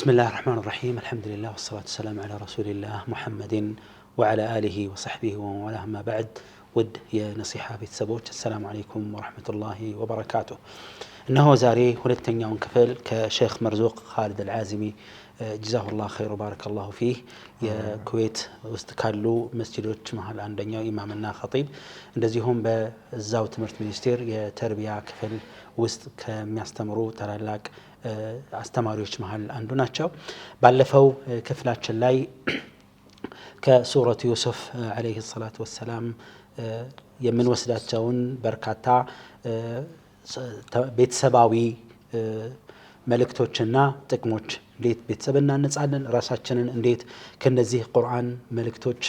بسم الله الرحمن الرحيم الحمد لله والصلاة والسلام على رسول الله محمد وعلى آله وصحبه ومن والاه ما بعد ود يا نصيحة ቤተሰቦች السلام عليكم ورحمة الله وبركاته እነሆ ዛሬ ሁለተኛውን ክፍል ከሼክ መርዙቅ ኻሊድ አልዓዚሚ ጀዛሁ الله خير وبارك الله فيه የኩዌት ውስጥ ካሉ መስጂዶች መሃል አንደኛው ኢማምና ኸጢብ እንደዚሁም በዛው ትምህርት ሚኒስቴር የተርቢያ ክፍል ውስጥ ከሚያስተምሩ ታላላቅ አስተማሪዎች መሃል አንዱ ናቸው። ባለፈው ክፍላችን ላይ ከሱረቱ ዩሱፍ አለይሂ ሰላቱ ወሰላም የምንወስዳቸውን በርካታ ቤተሰባዊ መልእክቶችና ጥቅሞች እንዴት ቤተሰብና እናነጻለን ራሳችንን እንዴት ከነዚህ ቁርአን መልእክቶች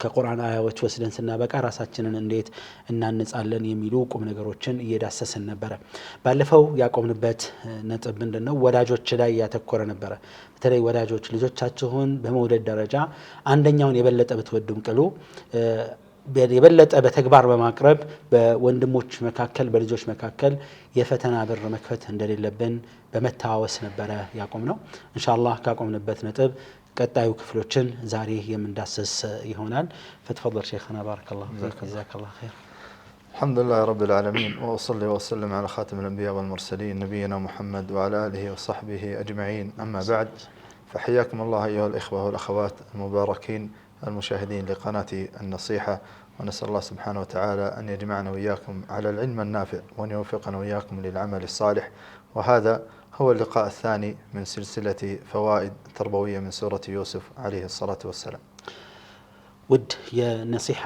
ከቁርአን አያዎች ወስደን ስናበቃ ራሳችንን እንዴት እናነጻለን የሚሉ ቁም ነገሮችን እየዳሰስን ነበር። ባለፈው ያቆምንበት ነጥብ ምንድነው? ወላጆች ላይ ያተኮረ ነበር። በተለይ ወላጆች ልጆቻችሁን በመውደድ ደረጃ አንደኛውን የበለጠ ብትወዱም ቅሉ የበለጠ በተግባር በማቅረብ በወንድሞች መካከል በልጆች መካከል የፈተና በር መክፈት እንደሌለብን በመታወስ ነበር ያቆምነው። ኢንሻአላህ ካቆምንበት ነጥብ ቀጣዩ ክፍሎችን ዛሬ የምንዳስስ ይሆናል። فتفضل شيخنا بارك الله فيك جزاك الله خير. الحمد لله رب العالمين وأصلي وأسلم على خاتم الأنبياء والمرسلين نبينا محمد وعلى آله وصحبه أجمعين. أما بعد فحياكم الله أيها الإخوة والأخوات المباركين المشاهدين لقناة النصيحة، ونسأل الله سبحانه وتعالى أن يجمعنا وإياكم على العلم النافع وأن يوفقنا وإياكم للعمل الصالح. وهذا هو اللقاء الثاني من سلسلة فوائد تربوية من سورة يوسف عليه الصلاة والسلام. ውድ የነሲሃ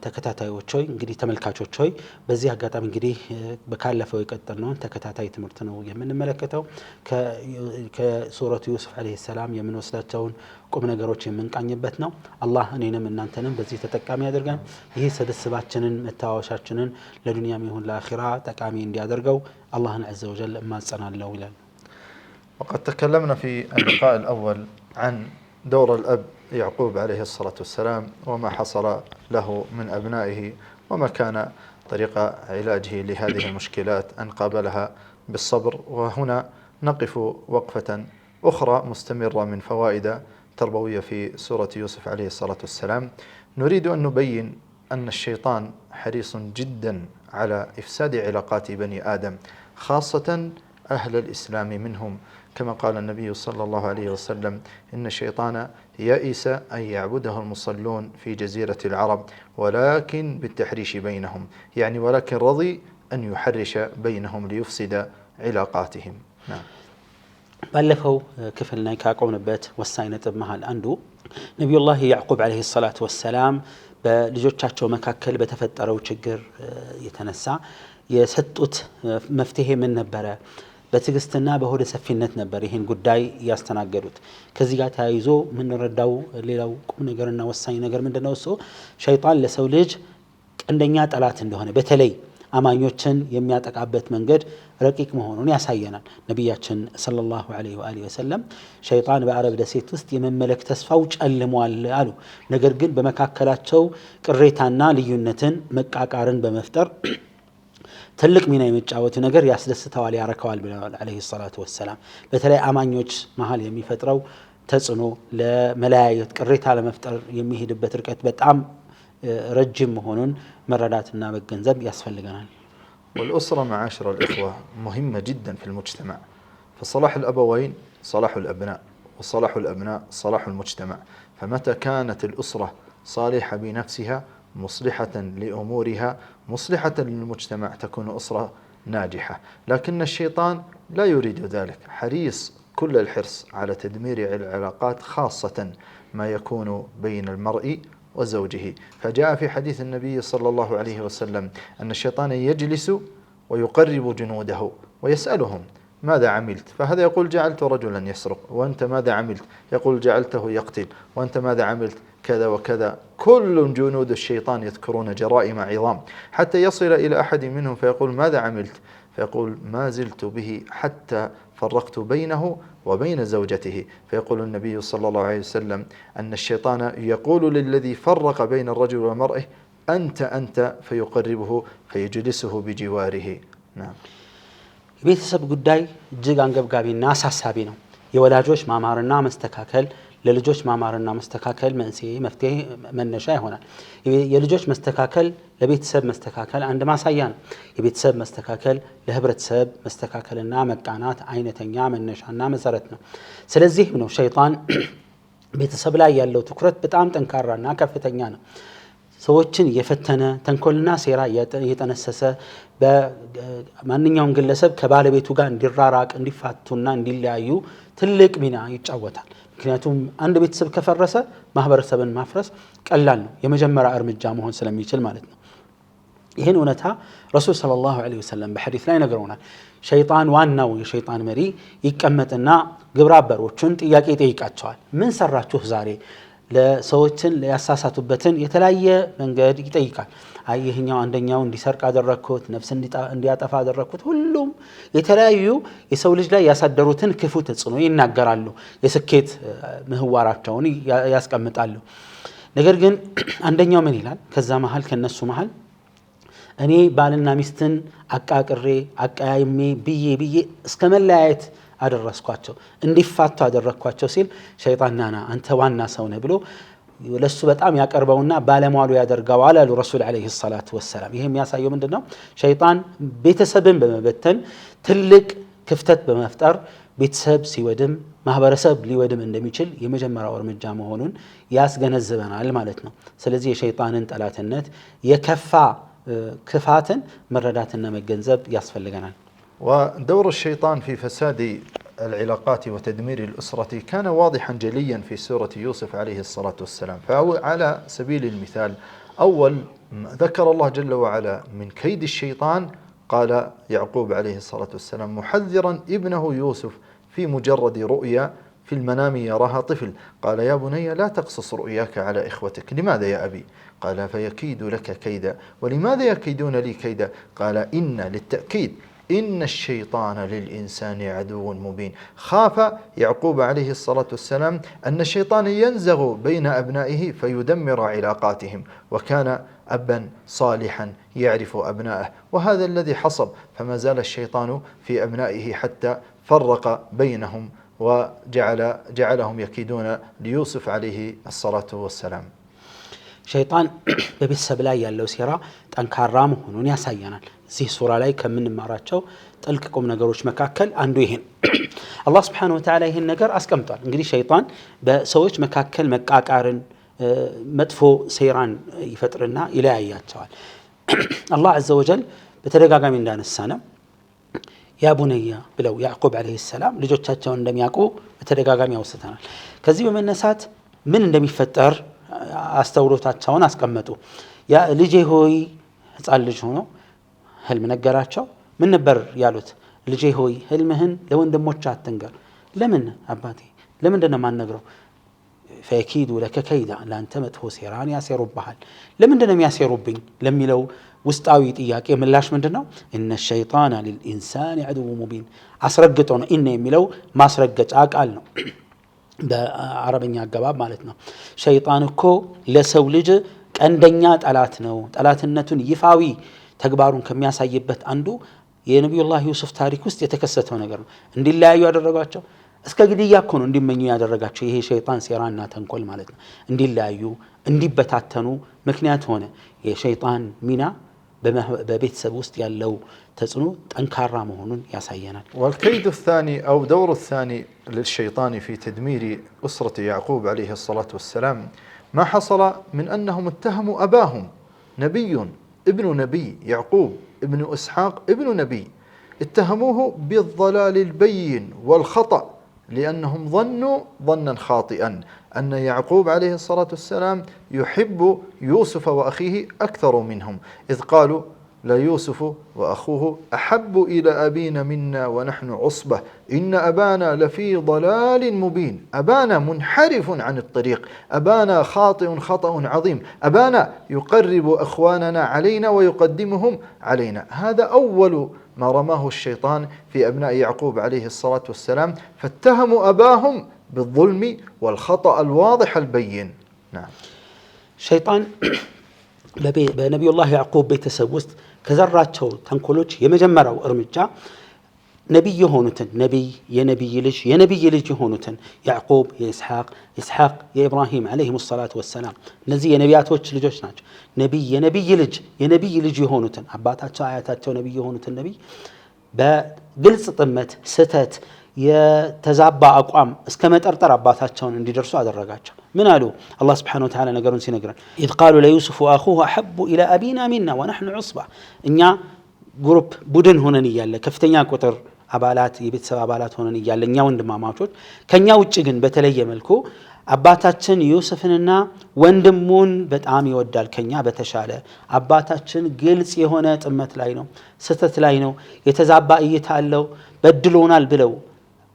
ተከታታዮች ሆይ እንግዲህ ተመልካቾች ሆይ በዚህ አጋጣሚ እንግዲህ በካለፈው የቀጠልነው ተከታታይ ትምህርት ነው የምንመለከተው ከሱረቱ ዩሱፍ አለይሂ ሰላም የምንወስዳቸውን ቁም ነገሮች የምንቃኝበት ነው። አላህ እኔንም እናንተንም በዚህ ተጠቃሚ ያደርገን። ይሄ ስብስባችንን መታወሻችንን ለዱንያም ይሁን ለአኺራ ጠቃሚ እንዲያደርገው አላህን عز وجل እማጸናለሁ ይላል። وقد تكلمنا في اللقاء الأول عن دور الأب يعقوب عليه الصلاة والسلام وما حصل له من أبنائه وما كان طريقة علاجه لهذه المشكلات أن قابلها بالصبر. وهنا نقف وقفة أخرى مستمرة من فوائد تربوية في سورة يوسف عليه الصلاة والسلام. نريد أن نبين أن الشيطان حريص جدا على إفساد علاقات بني آدم خاصة أهل الإسلام منهم، كما قال النبي صلى الله عليه وسلم إن الشيطان يئس أن يعبده المصلون في جزيرة العرب ولكن بالتحريش بينهم، يعني ولكن رضي أن يحرش بينهم ليفسد علاقاتهم. نعم. ባለፈው ክፍል ላይ ካቆምንበት ወሳኝ ነጥብ መሃል አንዱ ነብዩላህ ያዕቁብ አለይሂ ሰላቱ ወሰላም በልጆቻቸው መካከል በተፈጠረው ችግር የተነሳ የሰጡት መፍትሄ ምን ነበረ? በትግስትና በሆደ ሰፊነት ነበር ይሄን ጉዳይ ያስተናገዱት። ከዚህ ጋር ተያይዞ ምን ረዳው ሌላው ቁም ነገርና ወሳኝ ነገር ምንድነው? እሱ ሸይጣን ለሰው ልጅ ቀንደኛ ጠላት እንደሆነ በተለይ አማኞችን የሚያጠቃበት መንገድ ረቂቅ መሆኑን ያሳየናል። ነብያችን ሰለላሁ ዐለይሂ ወሰለም ሸይጣን በአረብ ደሴት ውስጥ የመመለክ ተስፋው ጨልሟል አሉ። ነገር ግን በመካከላቸው ቅሬታና ልዩነትን መቃቃርን በመፍጠር ትልቅ ሚና የሚጫወቱ ነገር ያስደስተዋል ያረካዋል ብለዋል አለይሂ ሰላቱ ወሰላም። በተለይ አማኞች መሃል የሚፈጥረው ተጽዕኖ ለመለያየት ቅሬታ ለመፍጠር የሚሄድበት ርቀት በጣም ረጅም መሆኑን መረዳትና መገንዘብ ያስፈልገናል። والأسرة معاشر الإخوة مهمة جدا في المجتمع، فصلاح الأبوين صلاح الأبناء وصلاح الأبناء صلاح المجتمع. فمتى كانت الأسرة صالحة بنفسها مصلحة لأمورها مصلحة للمجتمع تكون أسرة ناجحة. لكن الشيطان لا يريد ذلك، حريص كل الحرص على تدمير العلاقات خاصة ما يكون بين المرء وزوجه. فجاء في حديث النبي صلى الله عليه وسلم أن الشيطان يجلس ويقرب جنوده ويسألهم ماذا عملت؟ فهذا يقول جعلت رجلا يسرق، وأنت ماذا عملت؟ يقول جعلته يقتل، وأنت ماذا عملت؟ كذا وكذا. كل جنود الشيطان يذكرون جرائم عظام حتى يصل إلى أحد منهم فيقول ماذا عملت؟ فيقول ما زلت به حتى فرقت بينه وبين زوجته. فيقول النبي صلى الله عليه وسلم أن الشيطان يقول للذي فرق بين الرجل ومرأه أنت فيقربه فيجلسه بجواره. نعم. ቤተሰብ ጉዳይ እጅግ አንገብጋቢና አሳሳቢ ነው። የወላጆች ማማርና መስተካከል ለልጆች ማማርና መስተካከል መንስኤ መፍትሄ መነሻ ይሆናል። የልጆች መስተካከል ለቤተሰብ መስተካከል አንድ ማሳያ ነው። የቤተሰብ መስተካከል ለህብረተሰብ መስተካከልና መቃናት አይነተኛ መነሻና መሰረት ነው። ስለዚህ ነው ሸይጣን ቤተሰብ ላይ ያለው ትኩረት በጣም ጠንካራና ከፍተኛ ነው። ሰዎችን የፈተነ ተንኮልና ሴራ የጠነሰሰ በማንኛውም ግለሰብ ከባለቤቱ ጋር እንዲራራቅ እንዲፋቱና እንዲለያዩ ትልቅ ሚና ይጫወታል። ምክንያቱም አንድ ቤተሰብ ከፈረሰ ማህበረሰብን ማፍረስ ቀላል ነው፣ የመጀመሪያ እርምጃ መሆን ስለሚችል ማለት ነው። ይህን እውነታ ረሱል ሰለላሁ ዐለይሂ ወሰለም በሐዲስ ላይ ነግረውናል። ሸይጣን ዋናው የሸይጣን መሪ ይቀመጥና ግብረ አበሮቹን ጥያቄ ይጠይቃቸዋል። ምን ሰራችሁ ዛሬ? ለሰዎችን ያሳሳቱበትን የተለያየ መንገድ ይጠይቃል። አይ ይሄኛው አንደኛው እንዲሰርቅ አደረኩት፣ ነፍስ እንዲያጠፋ አደረኩት። ሁሉም የተለያዩ የሰው ልጅ ላይ ያሳደሩትን ክፉ ተጽዕኖ ይናገራሉ፣ የስኬት ምህዋራቸውን ያስቀምጣሉ። ነገር ግን አንደኛው ምን ይላል? ከዛ መሃል ከነሱ መሃል እኔ ባልና ሚስትን አቃቅሬ አቀያይሜ ብዬ እስከ መለያየት አደረስኳቸው፣ እንዲፋቱ አደረኳቸው ሲል ሸይጣን ናና አንተ ዋና ሰው ነህ ብሎ ለሱ በጣም ያቀርበውና ባለሟሉ ያደርገዋል አሉ ረሱል አለይሂ ሰላቱ ወሰላም። ይሄ የሚያሳየው ምንድነው? ሸይጣን ቤተሰብን በመበተን ትልቅ ክፍተት በመፍጠር ቤተሰብ ሲወድም ማህበረሰብ ሊወድም እንደሚችል የመጀመሪያው እርምጃ መሆኑን ያስገነዝበናል ማለት ነው። ስለዚህ የሸይጣንን ጠላትነት የከፋ ክፋትን መረዳትና መገንዘብ ያስፈልገናል። ودور الشيطان في فساد العلاقات وتدمير الأسرة كان واضحا جليا في سورة يوسف عليه الصلاة والسلام. فعلى سبيل المثال أول ذكر الله جل وعلا من كيد الشيطان قال يعقوب عليه الصلاة والسلام محذرا ابنه يوسف في مجرد رؤيا في المنام يراها طفل قال يا بني لا تقصص رؤياك على إخوتك. لماذا يا أبي؟ قال فيكيد لك كيدا. ولماذا يكيدون لي كيدا؟ قال إن للتأكيد إن الشيطان للإنسان عدو مبين. خاف يعقوب عليه الصلاة والسلام أن الشيطان ينزغ بين أبنائه فيدمر علاقاتهم، وكان أبا صالحا يعرف أبنائه، وهذا الذي حصل. فما زال الشيطان في أبنائه حتى فرق بينهم وجعلهم يكيدون ليوسف عليه الصلاة والسلام. ሸይጣን በቤተሰብ ላይ ያለው ሴራ ጠንካራ መሆኑን ያሳየናል። እዚህ ሱራ ላይ ከምንማራቸው ጥልቅ ቁም ነገሮች መካከል አንዱ ይሄን አላህ Subhanahu Wa Ta'ala ይሄን ነገር አስቀምጧል። እንግዲህ ሸይጣን በሰዎች መካከል መቃቃርን መጥፎ ሴራን ይፈጥርና ይለያያቸዋል። አላህ Azza wa Jal በተደጋጋሚ እንዳነሳነው ያ ቡነያ ብለው ያዕቁብ አለይሂ ሰላም ልጆቻቸውን እንደሚያውቁ በተደጋጋሚ ያወስተናል። ከዚህ በመነሳት ምን እንደሚፈጠር አስተውሎታቸውን አስቀመጡ። ያ ልጄ ሆይ ህፃን ልጅ ሆኖ ህልም ነገራቸው። ምን ነበር ያሉት? ልጄ ሆይ ህልምህን ለወንድሞች አትንገር። ለምን አባቴ ለምንድን ነው የማንነግረው? ፈኪዱ ለከ ከይዳ ለአንተ መጥፎ ሴራን ያሴሩብሃል። ለምንድን ነው የሚያሴሩብኝ ለሚለው ውስጣዊ ጥያቄ ምላሽ ምንድነው? እነ ሸይጣን ሊልኢንሳን ዐዱው ሙቢን። አስረግጦ ነው ኢነ የሚለው ማስረገጫ ቃል ነው በአረበኛ አገባብ ማለት ነው። ሸይጣን እኮ ለሰው ልጅ ቀንደኛ ጠላት ነው። ጠላትነቱን ይፋዊ ተግባሩን ከሚያሳይበት አንዱ የነብዩላህ ዩሱፍ ታሪክ ውስጥ የተከሰተው ነገር ነው። እንዲለያዩ ያደረጋቸው እስከ ግድያ እኮ ነው እንዲመኙ ያደረጋቸው ይሄ ሸይጣን ሴራና ተንኮል ማለት ነው። እንዲለያዩ እንዲበታተኑ ምክንያት ሆነ። የሸይጣን ሚና በቤተሰብ ውስጥ ያለው ተጽዕኖ ጠንካራ መሆኑን ያሳየናል። والكيد الثاني أو دور الثاني للشيطان في تدمير أسرة يعقوب عليه الصلاة والسلام ما حصل من أنهم اتهموا أباهم نبي ابن نبي يعقوب ابن إسحاق ابن نبي، اتهموه بالضلال البين والخطأ لأنهم ظنوا ظنا خاطئا أن يعقوب عليه الصلاة والسلام يحب يوسف وأخيه أكثر منهم، إذ قالوا ليوسف وأخوه أحب إلى أبينا منا ونحن عصبة إن أبانا لفي ضلال مبين، أبانا منحرف عن الطريق، أبانا خاطئ خطأ عظيم، أبانا يقرب أخواننا علينا ويقدمهم علينا. هذا أول ما رماه الشيطان في أبناء يعقوب عليه الصلاة والسلام، فاتهموا أباهم بالظلم والخطأ الواضح البين. نعم. شيطان በነቢዩላህ ያዕቁብ ቤተሰብ ውስጥ ከዘራቸው ተንኮሎች የመጀመሪያው እርምጃ ነቢይ የሆኑትን የነቢይ ልጅ የሆኑትን ያዕቁብ የኢስሐቅ የኢብራሂም ዓለይሂሙ ሰላቱ ወሰላም እነዚህ የነቢያቶች ልጆች ናቸው። የነቢይ ልጅ የሆኑትን አባታቸው አያታቸው ነቢይ የሆኑትን ነቢይ በግልጽ ጥመት ስተት የተዛባ አቋም እስከ መጠርጠር አባታቸውን እንዲደርሱ አደረጋቸው። ምን አሉ? አላህ ስብሓነሁ ወተዓላ ነገሩን ሲነግረን ኢዝ ቃሉ ለዩሱፍ ወአኹሁ አሐቡ ኢላ አቢና ሚና ወነሕኑ ዑስባ እኛ ግሩፕ ቡድን ሆነን እያለ ከፍተኛ ቁጥር አባላት የቤተሰብ አባላት ሆነን እያለ እኛ ወንድማማቾች ከኛ ውጭ ግን በተለየ መልኩ አባታችን ዩሱፍንና ወንድሙን በጣም ይወዳል ከኛ በተሻለ አባታችን ግልጽ የሆነ ጥመት ላይ ነው፣ ስተት ላይ ነው፣ የተዛባ እይታ አለው፣ በድሎናል ብለው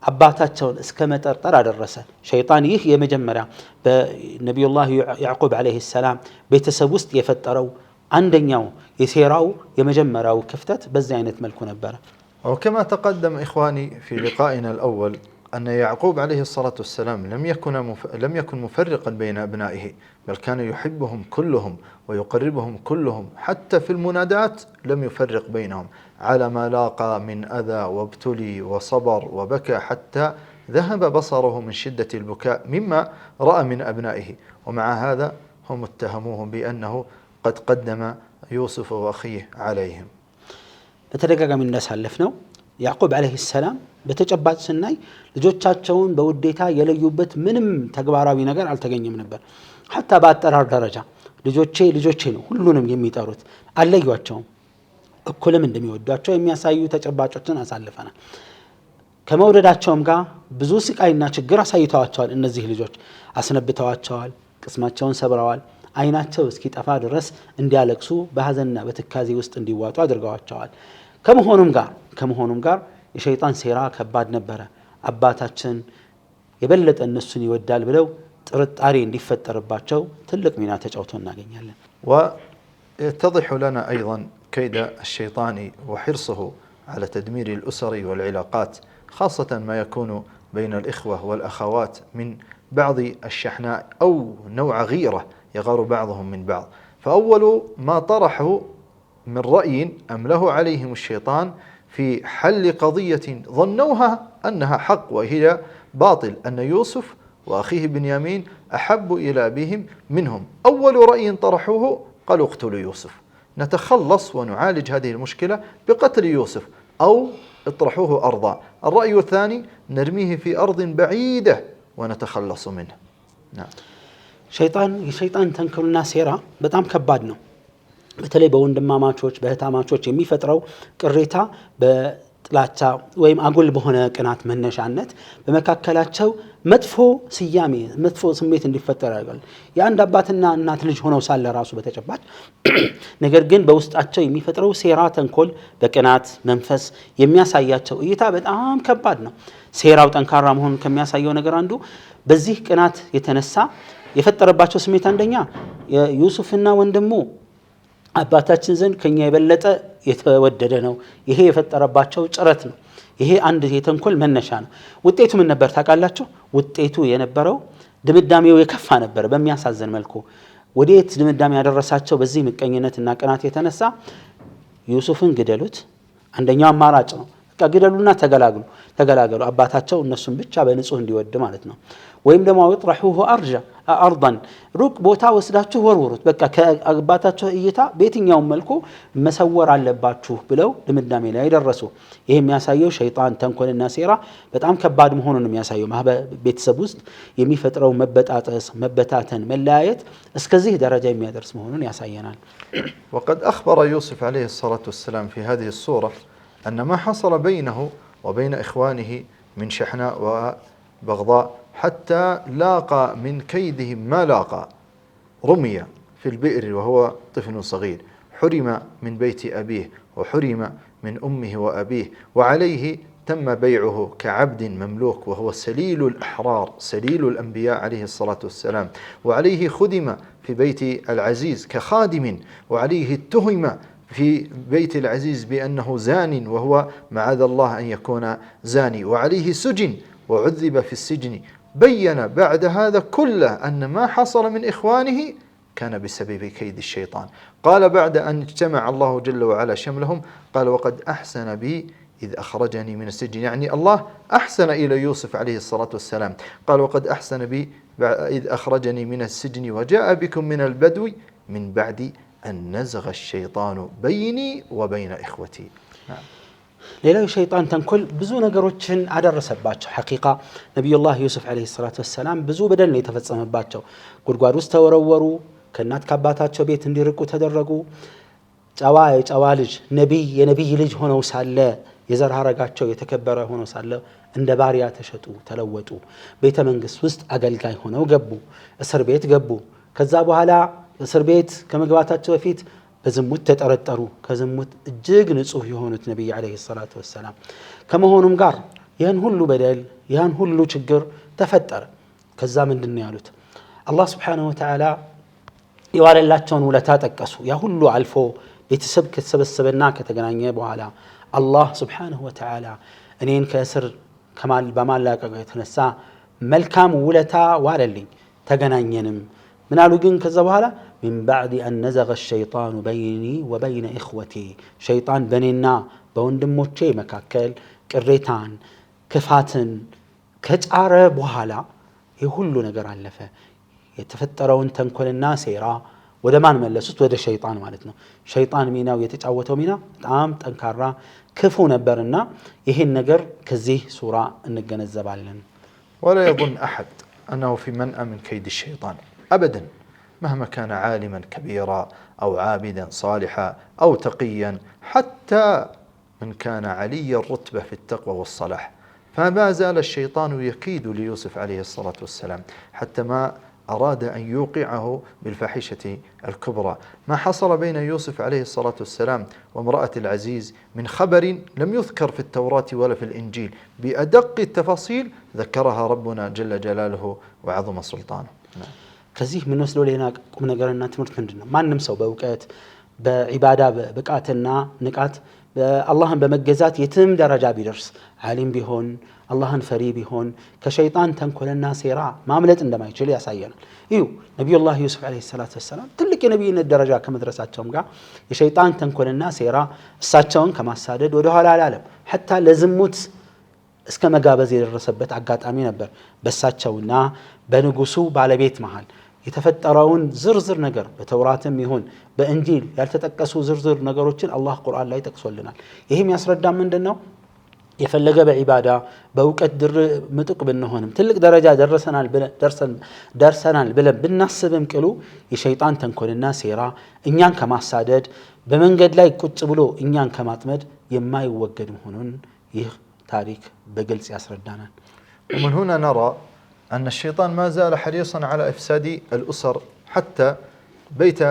አባታቸውን እስከ መጠርጠር አደረሰ ሸይጣን። ይህ የመጀመሪያ በነቢዩላህ ያዕቁብ ዓለይሂ ሰላም ቤተሰብ ውስጥ የፈጠረው አንደኛው የሴራው የመጀመሪያው ክፍተት በዚህ አይነት መልኩ ነበረ። وكما تقدم إخواني في لقائنا الأول أن يعقوب عليه الصلاة والسلام لم يكن مفرقا بين أبنائه، بل كان يحبهم كلهم ويقربهم كلهم، حتى في المنادات لم يفرق بينهم، على ما لاقى من أذى وابتلي وصبر وبكى حتى ذهب بصره من شدة البكاء مما رأى من أبنائه، ومع هذا هم اتهموهم بأنه قد قدم يوسف وأخيه عليهم. በተደጋጋሚ እንዳሳለፍ ነው ያዕቁብ ዓለይሂ ሰላም በተጨባጭ ስናይ ልጆቻቸውን በውዴታ የለዩበት ምንም ተግባራዊ ነገር አልተገኘም ነበር። ሐታ በአጠራር ደረጃ ልጆቼ ነው ሁሉንም የሚጠሩት አለዩአቸውም። እኩልም እንደሚወዷቸው የሚያሳዩ ተጨባጮችን አሳልፈናል። ከመውደዳቸውም ጋር ብዙ ስቃይና ችግር አሳይተዋቸዋል። እነዚህ ልጆች አስነብተዋቸዋል፣ ቅስማቸውን ሰብረዋል፣ አይናቸው እስኪጠፋ ድረስ እንዲያለቅሱ በሐዘንና በትካዜ ውስጥ እንዲዋጡ አድርገዋቸዋል። ከመሆኑም ጋር የሸይጣን ሴራ ከባድ ነበረ። አባታችን የበለጠ እነሱን ይወዳል ብለው ጥርጣሬ እንዲፈጠርባቸው ትልቅ ሚና ተጫውተው እናገኛለን። ويتضح لنا أيضا كيد الشيطان وحرصه على تدمير الأسر والعلاقات، خاصة ما يكون بين الإخوة والأخوات من بعض الشحناء أو نوع غيرة يغار بعضهم من بعض. فأول ما طرحه من رأي أمله عليهم الشيطان في حل قضية ظنوها أنها حق وهي باطل، أن يوسف وأخيه بنيامين أحب إلى أبيهم منهم. أول رأي طرحوه قالوا اقتلوا يوسف، نتخلص ونعالج هذه المشكلة بقتل يوسف، أو اطرحوه أرضا. الرأي الثاني نرميه في أرض بعيدة ونتخلص منه. نعم. የሸይጣን ተንኮልና ሴራ በጣም ከባድ ነው። በተለይ በወንድማማቾች በእህታማቾች የሚፈጥረው ቅሬታ በጥላቻ ወይም አጉል በሆነ ቅናት መነሻነት በመካከላቸው መጥፎ ስሜት እንዲፈጠር ያደርጋል። የአንድ አባትና እናት ልጅ ሆነው ሳለ ራሱ በተጨባጭ ነገር ግን በውስጣቸው የሚፈጥረው ሴራ ተንኮል በቅናት መንፈስ የሚያሳያቸው እይታ በጣም ከባድ ነው። ሴራው ጠንካራ መሆኑን ከሚያሳየው ነገር አንዱ በዚህ ቅናት የተነሳ የፈጠረባቸው ስሜት አንደኛ ዩሱፍና ወንድሙ አባታችን ዘንድ ከኛ የበለጠ የተወደደ ነው። ይሄ የፈጠረባቸው ጭረት ነው። ይሄ አንድ የተንኮል መነሻ ነው። ውጤቱ ምን ነበር ታውቃላችሁ? ውጤቱ የነበረው ድምዳሜው የከፋ ነበር። በሚያሳዝን መልኩ ወዴት ድምዳሜ ያደረሳቸው? በዚህ ምቀኝነትና ቅናት የተነሳ ዩሱፍን ግደሉት አንደኛው አማራጭ ነው። በቃ ግደሉና ተገላገሉ አባታቸው እነሱን ብቻ በንጹህ እንዲወድ ማለት ነው። ወይም ደግሞ ወጥረሁሁ አርضን ሩቅ ቦታ ወስዳችሁ ወርውሩት፣ በቃ ከአባታቸው እይታ በየትኛውም መልኩ መሰወር አለባችሁ ብለው ድምዳሜ ላይ ደረሱ። ይሄ የሚያሳየው ሸይጣን ተንኮልና ሴራ በጣም ከባድ መሆኑን የሚያሳየው ቤተሰብ ውስጥ የሚፈጥረው መበጣጠስ፣ መበታተን፣ መለያየት እስከዚህ ደረጃ የሚያደርስ መሆኑን ያሳየናል። وقد أخبر يوسف عليه الصلاة والسلام في هذه السورة أن ما حصل بينه وبين إخوانه من شحناء وبغضاء حتى لاقى من كيدهم ما لاقى. رمي في البئر وهو طفل صغير، حرم من بيت أبيه وحرم من أمه وأبيه، وعليه تم بيعه كعبد مملوك وهو سليل الأحرار سليل الأنبياء عليه الصلاة والسلام، وعليه خدم في بيت العزيز كخادم، وعليه اتهم في بيت العزيز بأنه زان وهو معاذ الله أن يكون زاني، وعليه سجن وعذب في السجن. بين بعد هذا كله أن ما حصل من إخوانه كان بسبب كيد الشيطان. قال بعد أن اجتمع الله جل وعلا شملهم قال وقد أحسن بي إذ أخرجني من السجن، يعني الله أحسن إلى يوسف عليه الصلاة والسلام، قال وقد أحسن بي إذ أخرجني من السجن وجاء بكم من البدو من بعد أن نزغ الشيطان بيني وبين إخوتي. ሌላው ሸይጣን ተንኮል ብዙ ነገሮችን አደረሰባቸው። ሐቂቃ ነብዩላህ ዩሱፍ አለይሂ ሰላቱ ወሰላም ብዙ በደል ነው የተፈጸመባቸው። ጉድጓድ ውስጥ ተወረወሩ፣ ከእናት ከአባታቸው ቤት እንዲርቁ ተደረጉ። የጨዋ ልጅ ነቢይ የነቢይ ልጅ ሆነው ሳለ የዘር ሐረጋቸው የተከበረ ሆነው ሳለ እንደ ባሪያ ተሸጡ፣ ተለወጡ። ቤተ መንግስት ውስጥ አገልጋይ ሆነው ገቡ፣ እስር ቤት ገቡ። ከዛ በኋላ እስር ቤት ከመግባታቸው በፊት በዝሙት ተጠረጠሩ። ከዝሙት እጅግ ንጹህ የሆኑት ነብይ አለይሂ ሰላቱ ወሰላም ከመሆኑም ጋር ያን ሁሉ በደል ያን ሁሉ ችግር ተፈጠረ። ከዛ ምንድነው ያሉት? አላህ Subhanahu Wa Ta'ala የዋለላቸውን ውለታ ጠቀሱ። ያ ሁሉ አልፎ ቤተሰብ ከተሰበሰበና ከተገናኘ በኋላ አላህ Subhanahu Wa Ta'ala እኔን ከእስር በማላቀቅ የተነሳ መልካም ውለታ ዋለልኝ፣ ተገናኘንም። ምን አሉ ግን ከዛ በኋላ من بعد أن نزغ الشيطان بيني وبين إخوتي شيطان بنينا بوندموچي مكاكل ቅሬታን ክፋትን ከጫረ በኋላ ይሁሉ ነገር አለፈ። የተፈጠረውን ተንኮልና ሴራ ወደ ማን መለሱት? ወደ ሸይጣን ማለት ነው። ሸይጣን ሚናው የተጫወተው ሚና በጣም ጠንካራ ክፉ ነበርና ይሄን ነገር ከዚህ ሱራ እንገነዘባለን። ولا يظن أحد أنه في منأ من كيد الشيطان أبدا، مهما كان عالما كبيرا أو عابدا صالحا أو تقيا، حتى من كان علي الرتبة في التقوى والصلاح، فما زال الشيطان يكيد ليوسف عليه الصلاة والسلام حتى ما أراد أن يوقعه بالفاحشة الكبرى. ما حصل بين يوسف عليه الصلاة والسلام وامرأة العزيز من خبر لم يذكر في التوراة ولا في الإنجيل بأدق التفاصيل ذكرها ربنا جل جلاله وعظم سلطانه. ከዚህ ምን ወስደው ሌላ ቁም ነገርና ትምህርት ምንድነው? ማንም ሰው በእውቀት በዒባዳ በብቃትና ንቃት አላህን በመገዛት የትም ደረጃ ቢደርስ ዓሊም ቢሆን አላህን ፈሪ ቢሆን ከሸይጣን ተንኮልና ሴራ ማምለጥ እንደማይችል ያሳየናል። እዩ ነብዩላህ ዩሱፍ አለይሂ ሰላቱ ወሰላም ትልቅ የነብይነት ደረጃ ከመድረሳቸውም ጋር የሸይጣን ተንኮልና ሴራ እሳቸውን ከማሳደድ ወደ ኋላ አላለም። ሐታ ለዝሙት እስከ መጋበዝ የደረሰበት አጋጣሚ ነበር። በሳቸውና በንጉሱ ባለቤት መሃል የተፈጠረውን ዝርዝር ነገር በተውራትም ይሁን በእንጂል ያልተጠቀሱ ዝርዝር ነገሮችን አላህ ቁርአን ላይ ጠቅሶልናል። ይሄም ያስረዳ ምንድነው? የፈለገ በዒባዳ በእውቀት ምጥቅ ብንሆንም ትልቅ ደረጃ ደርሰናል ብለን ብናስብም ቅሉ የሸይጣን ተንኮልና ሴራ እኛን ከማሳደድ በመንገድ ላይ ቁጭ ብሎ እኛን ከማጥመድ የማይወገድ መሆኑን ይህ ታሪክ በግልጽ ያስረዳናል። ومن هنا نرى أن الشيطان ما زال حريصا على إفساد الأسر، حتى بيت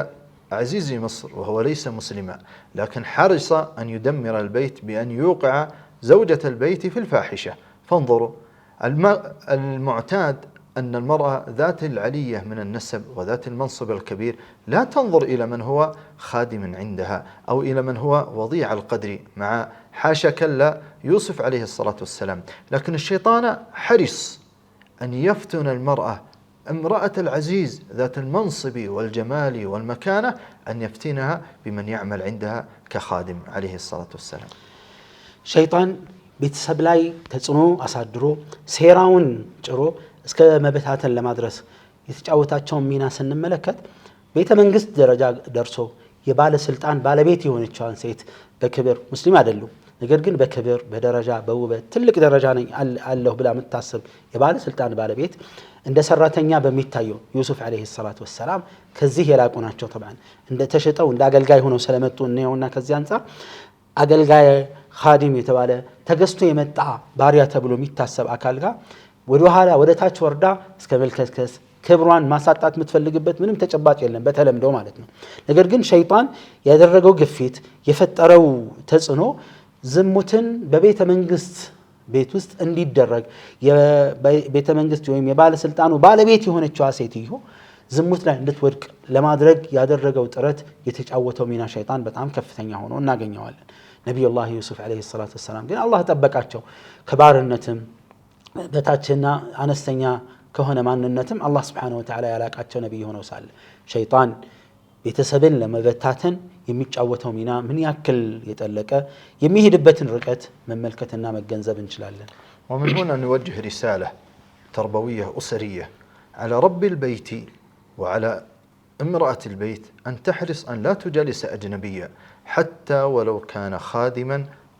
عزيز مصر وهو ليس مسلما، لكن حرص أن يدمر البيت بأن يوقع زوجة البيت في الفاحشة. فانظروا، المعتاد أن المرأة ذات العلية من النسب وذات المنصب الكبير لا تنظر إلى من هو خادم عندها أو إلى من هو وضيع القدر، مع حاشا كلا يوسف عليه الصلاة والسلام، لكن الشيطان حرص أن يفتن المرأة امرأة العزيز ذات المنصب والجمال والمكانة، أن يفتنها بمن يعمل عندها كخادم عليه الصلاة والسلام. شيطان ቤተሰብ ላይ ተጽዕኖ አሳድሮ ሴራውን ጭሮ እስከ መበታተን ለማድረስ የተጫወታቸውን ሚና ስንመለከት ቤተ መንግስት ደረጃ ደርሶ የባለስልጣን ባለቤት የሆነችዋን ሴት በክብር ሙስሊም አይደሉም፣ ነገር ግን በክብር በደረጃ በውበት ትልቅ ደረጃ ነኝ አለሁ ብላ መታሰብ የባለስልጣን ባለቤት እንደ ሰራተኛ በሚታየው ዩሱፍ አለይሂ ሰላቱ ወሰላም ከዚህ የላቁ ናቸው። ተባን እንደ ተሸጠው እንደ አገልጋይ ሆነው ስለመጡ ነውና ከዚህ አንፃር አገልጋይ ኻዲም የተባለ ተገዝቶ የመጣ ባሪያ ተብሎ የሚታሰብ አካል ጋር ወደ ኋላ ወደ ታች ወርዳ እስከ መልከስከስ ክብሯን ማሳጣት የምትፈልግበት ምንም ተጨባጭ የለም በተለምዶ ማለት ነው። ነገር ግን ሸይጣን ያደረገው ግፊት የፈጠረው ተጽዕኖ ዝሙትን በቤተ መንግስት ቤት ውስጥ እንዲደረግ የቤተ መንግስት ወይም የባለስልጣኑ ባለቤት የሆነችዋ ሴትዮ ዝሙት ላይ እንድትወድቅ ለማድረግ ያደረገው ጥረት የተጫወተው ሚና ሸይጣን በጣም ከፍተኛ ሆኖ እናገኘዋለን። ነብዩላህ ዩሱፍ አለይሂ ሰላቱ ወሰላም ግን አላህ ተጠበቃቸው። ከባርነትም በታችና አነስተኛ ከሆነ ማንነትም አላህ Subhanahu Wa Ta'ala ያላቃቸው ነብይ ሆነው ሳለ ሸይጣን ቤተሰብን ለመበታተን የሚጫወተው ሚና ምን ያክል የጠለቀ የሚሄድበትን ርቀት መመልከትና መገንዘብ እንችላለን። ومن هنا نوجه رسالة تربوية أسرية على رب البيت وعلى امرأة البيت أن تحرص أن لا تجالس أجنبيا حتى ولو كان خادما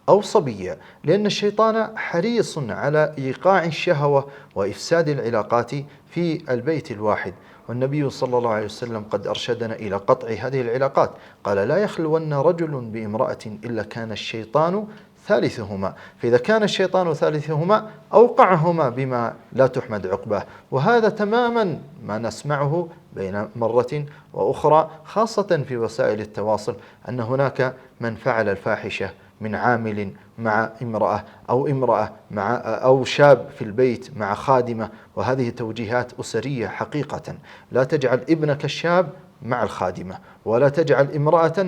أو صبيا، لأن الشيطان حريص على إيقاع الشهوة وإفساد العلاقات في البيت الواحد، والنبي صلى الله عليه وسلم قد أرشدنا إلى قطع هذه العلاقات، قال لا يخلون رجل بامرأة إلا كان الشيطان ثالثهما، فإذا كان الشيطان ثالثهما أوقعهما بما لا تحمد عقباه. وهذا تماما ما نسمعه بين مرة وأخرى خاصة في وسائل التواصل، أن هناك من فعل الفاحشة من عامل مع امرأة مع أو شاب في البيت مع خادمة، وهذه توجيهات أسرية حقيقة. لا تجعل ابنك الشاب مع الخادمة، ولا تجعل امرأة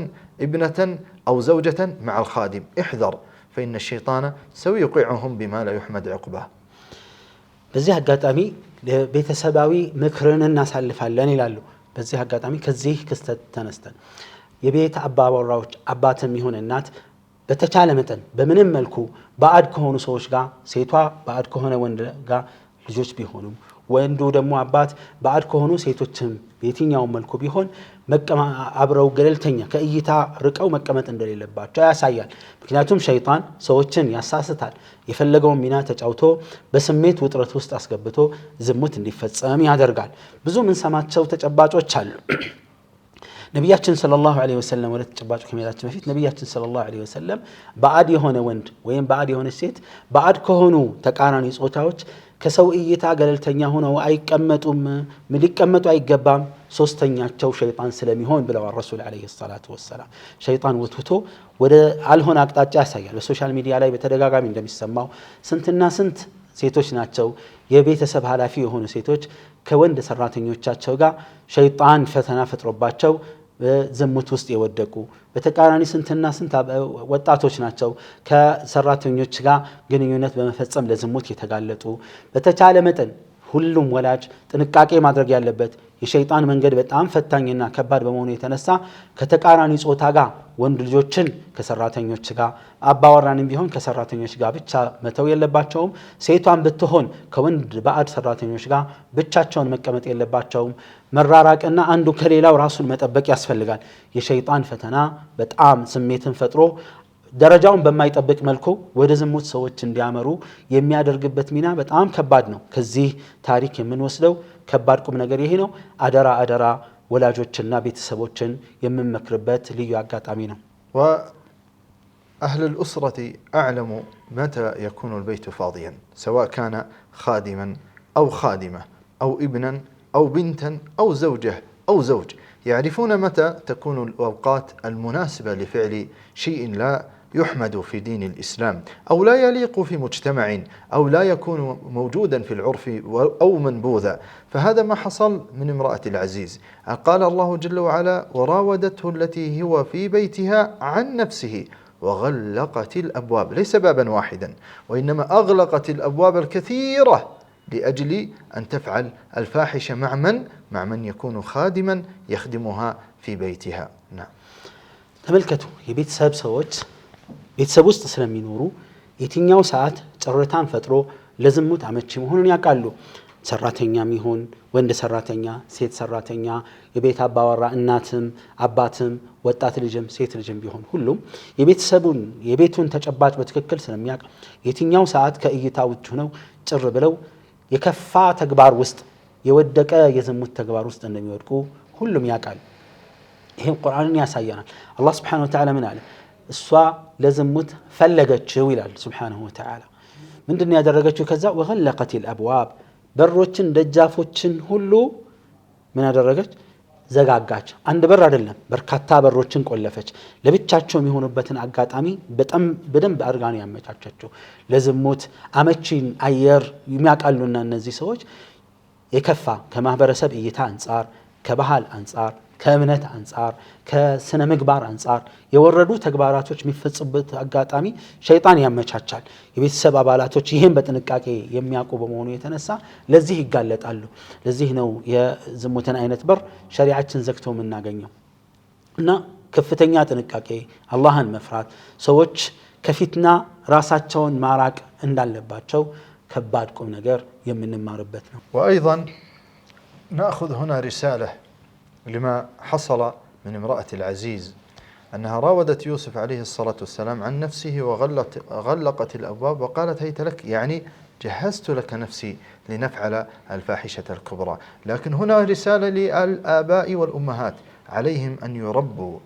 ابنة أو زوجة مع الخادم، احذر فإن الشيطان سيوقعهم بما لا يحمد عقباه. በዚህ አጋጣሚ ለቤተሰባዊ ምክርን እናሳልፋለን ይላሉ። በዚህ አጋጣሚ ከዚህ ክስተት ተነስተን የቤት አባወራዎች አባትም ይሁን እናት በተቻለ መጠን በምንም መልኩ ባዕድ ከሆኑ ሰዎች ጋር ሴቷ ባዕድ ከሆነ ወንድ ጋር ልጆች ቢሆኑም ወንዱ ደግሞ አባት ባዕድ ከሆኑ ሴቶችም በየትኛው መልኩ ቢሆን አብረው ገለልተኛ ከእይታ ርቀው መቀመጥ እንደሌለባቸው ያሳያል። ምክንያቱም ሸይጣን ሰዎችን ያሳስታል። የፈለገውን ሚና ተጫውቶ በስሜት ውጥረት ውስጥ አስገብቶ ዝሙት እንዲፈጸም ያደርጋል። ብዙ ምን ሰማቸው ተጨባጮች አሉ። ነብያችን ሰለላሁ ዐለይሂ ወሰለም ወደ ተጨባጭ ከመሄዳችን በፊት ነብያችን ሰለላሁ ዐለይሂ ወሰለም ባዕድ የሆነ ወንድ ወይም ባዕድ የሆነ ሴት ባዕድ ከሆኑ ተቃራኒ ጾታዎች ከሰው እይታ ገለልተኛ ሆነው አይቀመጡም፣ ሊቀመጡ አይገባም፣ ሶስተኛቸው ሸይጣን ስለሚሆን ብለዋል ረሱል ዐለይሂ ሰላቱ ወሰላም። ሸይጣን ወትውቶ ወደ አልሆነ አቅጣጫ ያሳያል። በሶሻል ሚዲያ ላይ በተደጋጋሚ እንደሚሰማው ስንትና ስንት ሴቶች ናቸው የቤተሰብ ኃላፊ የሆኑ ሴቶች ከወንድ ሰራተኞቻቸው ጋር ሸይጣን ፈተና ፈጥሮባቸው በዝሙት ውስጥ የወደቁ። በተቃራኒ ስንትና ስንት ወጣቶች ናቸው ከሰራተኞች ጋር ግንኙነት በመፈጸም ለዝሙት የተጋለጡ። በተቻለ መጠን ሁሉም ወላጅ ጥንቃቄ ማድረግ ያለበት የሸይጣን መንገድ በጣም ፈታኝና ከባድ በመሆኑ የተነሳ ከተቃራኒ ጾታ ጋር ወንድ ልጆችን ከሰራተኞች ጋር አባወራንም ቢሆን ከሰራተኞች ጋር ብቻ መተው የለባቸውም። ሴቷን ብትሆን ከወንድ ባዕድ ሰራተኞች ጋር ብቻቸውን መቀመጥ የለባቸውም። መራራቅና አንዱ ከሌላው ራሱን መጠበቅ ያስፈልጋል። የሸይጣን ፈተና በጣም ስሜትን ፈጥሮ ደረጃውን በማይጠብቅ መልኩ ወደ ዝሙት ሰዎች እንዲያመሩ የሚያደርግበት ሚና በጣም ከባድ ነው። ከዚህ ታሪክ የምንወስደው ከባድ ቁም ነገር ይሄ ነው። አደራ ወላጆችና ቤተሰቦችን የምንመክርበት ልዩ አጋጣሚ ነው። وأهل الأسرة أعلم متى يكون البيت فاضيا، سواء كان خادما أو خادمة أو ابنا أو بنتا أو زوجة أو زوج، يعرفون متى تكون الأوقات المناسبة لفعل شيء لا يحمد في دين الإسلام أو لا يليق في مجتمع أو لا يكون موجودا في العرف أو منبوذا. فهذا ما حصل من امرأة العزيز، قال الله جل وعلا وراودته التي هو في بيتها عن نفسه وغلقت الأبواب، ليس بابا واحدا وإنما أغلقت الأبواب الكثيرة لأجل أن تفعل الفاحشة مع من يكون خادما يخدمها في بيتها. نعم. تملكته يبيت ساب سوت ቤተሰብ ውስጥ ስለሚኖሩ የትኛው ሰዓት ጨረታን ፈጥሮ ለዝሙት አመቺ መሆኑን ያውቃሉ። ሰራተኛም ይሁን ወንድ ሰራተኛ፣ ሴት ሰራተኛ፣ የቤት አባወራ እናትም አባትም ወጣት ልጅም ሴት ልጅም ቢሆን ሁሉም የቤቱን ተጨባጭ በትክክል ስለሚያውቅ የትኛው ሰዓት ከእይታ ውጭ ነው ጭር ብለው የከፋ ተግባር ውስጥ የወደቀ የዝሙት ተግባር ውስጥ እንደሚወድቁ ሁሉም ያውቃል። ይሄን ቁርአንን ያሳየናል። አላህ Subhanahu Wa Ta'ala ምን አለ? እሷ ለዝሙት ፈለገችው ይላል Subhanahu Wa Ta'ala። ምንድነው ያደረገችው? ከዛ ወغلقت الابواب በሮችን ደጃፎችን ሁሉ ምን አደረገች? ዘጋጋች። አንድ በር አይደለም በርካታ በሮችን ቆለፈች። ለብቻቸው የሚሆኑበትን አጋጣሚ በደንብ አድርጋ ነው ያመቻቸችው። ለዝሙት አመቺን አየር የሚያቃሉና እነዚህ ሰዎች የከፋ ከማህበረሰብ እይታ አንፃር፣ ከባህል አንፃር፣ ከእምነት አንፃር፣ ከስነ ምግባር አንፃር የወረዱ ተግባራቶች የሚፈጽሙበት አጋጣሚ ሸይጣን ያመቻቻል። የቤተሰብ አባላቶች ይሄን በጥንቃቄ የሚያውቁ በመሆኑ የተነሳ ለዚህ ይጋለጣሉ። ለዚህ ነው የዝሙትን አይነት በር ሸሪዓችን ዘግቶ የምናገኘው። እና ከፍተኛ ጥንቃቄ አላህን መፍራት ሰዎች ከፊትና ራሳቸውን ማራቅ እንዳለባቸው ከባድ ቁም ነገር የምንማርበት ነው። وأيضا نأخذ هنا رسالة لما حصل من امرأة العزيز أنها راودت يوسف عليه الصلاة والسلام عن نفسه وغلقت الأبواب وقالت هيت لك، يعني جهزت لك نفسي لنفعل الفاحشة الكبرى. لكن هنا رسالة للآباء والأمهات، عليهم أن يربوا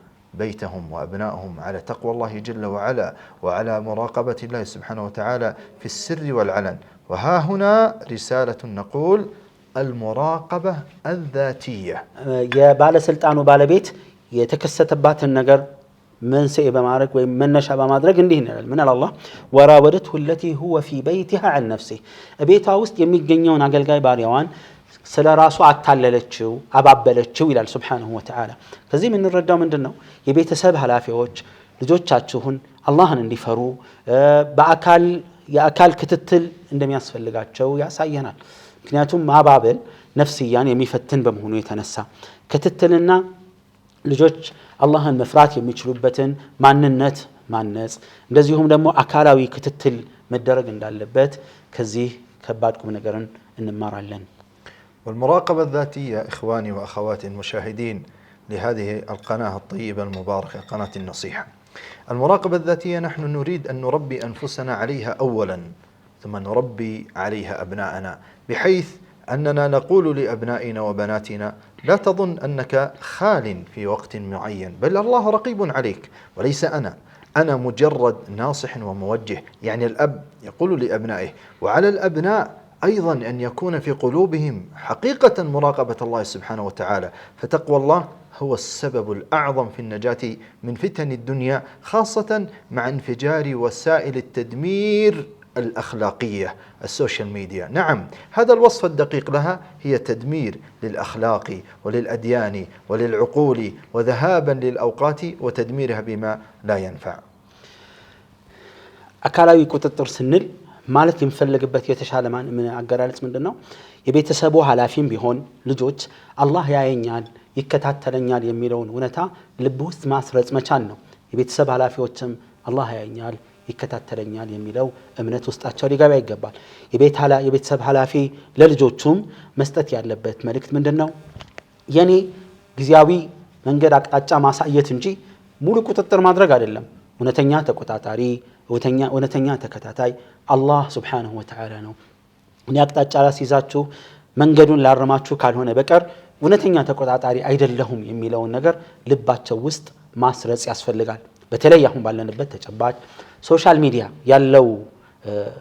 بيتهم وأبنائهم على تقوى الله جل وعلا وعلى مراقبة الله سبحانه وتعالى في السر والعلن. وها هنا رسالة نقول المراقبة الذاتية. يا بالا سلطانو بالا بيت يتكستبات النجر منسئ بمعرك ومنشأ بمعرك عندنا من الله وراودته التي هو في بيتها عن نفسه بيتها وسط يميجنيون عقل جاي باريوان سلا راسو عتاللتشو አባበለችው ይላል ሱብሓነሁ ወተዓላ። ከዚህ ምን እንረዳው ምንድነው? የቤተሰብ ኃላፊዎች ልጆቻችሁን አላህን እንዲፈሩ የአካል ክትትል እንደሚያስፈልጋቸው ያሳየናል። ምክንያቱም ማባበል ነፍስያን የሚፈትን በመሆኑ የተነሳ ክትትልና ልጆች አላህን መፍራት የሚችሉበትን ማንነት ማነጽ እንደዚሁም ደግሞ አካላዊ ክትትል መደረግ እንዳለበት ከዚህ ከባድ ቁም ነገርን እንማራለን። والمراقبة الذاتية إخواني وأخواتي المشاهدين لهذه القناة الطيبة المباركة قناة النصيحة، المراقبة الذاتية نحن نريد أن نربي أنفسنا عليها أولا ثم نربي عليها أبناءنا، بحيث أننا نقول لأبنائنا وبناتنا لا تظن أنك خال في وقت معين، بل الله رقيب عليك وليس أنا مجرد ناصح وموجه. يعني الأب يقول لأبنائه، وعلى الأبناء أيضا أن يكون في قلوبهم حقيقة مراقبة الله سبحانه وتعالى، فتقوى الله هو السبب الأعظم في النجاة من فتن الدنيا، خاصة مع انفجار وسائل التدمير الأخلاقية السوشيال ميديا. نعم، هذا الوصف الدقيق لها هي تدمير للأخلاق وللأديان وللعقول وذهابا للأوقات وتدميرها بما لا ينفع. أكالاوي ቁጥጥር ስንል ማለት የሚፈልግበት የተሻለ ምን አገላለጽ ምንድነው? የቤተሰቡ ኃላፊም ቢሆን ልጆች አላህ ያየኛል ይከታተለኛል የሚለውን እውነታ ልብ ውስጥ ማስረጽ መቻል ነው። የቤተሰብ ኃላፊዎችም አላህ ያየኛል ይከታተለኛል የሚለው እምነት ውስጣቸው ሊገባ ይገባል። የቤተሰብ ኃላፊ ለልጆቹም መስጠት ያለበት መልእክት ምንድነው? የኔ ጊዜያዊ መንገድ አቅጣጫ ማሳየት እንጂ ሙሉ ቁጥጥር ማድረግ አይደለም። እውነተኛ ተቆጣጣሪ እውነተኛ ተከታታይ አላህ ሱብሓነሁ ወተዓላ ነው። እኔ አቅጣጫ ላስይዛችሁ መንገዱን ላረማችሁ ካልሆነ በቀር እውነተኛ ተቆጣጣሪ አይደለሁም የሚለውን ነገር ልባቸው ውስጥ ማስረጽ ያስፈልጋል። በተለይ አሁን ባለንበት ተጨባጭ ሶሻል ሚዲያ ያለው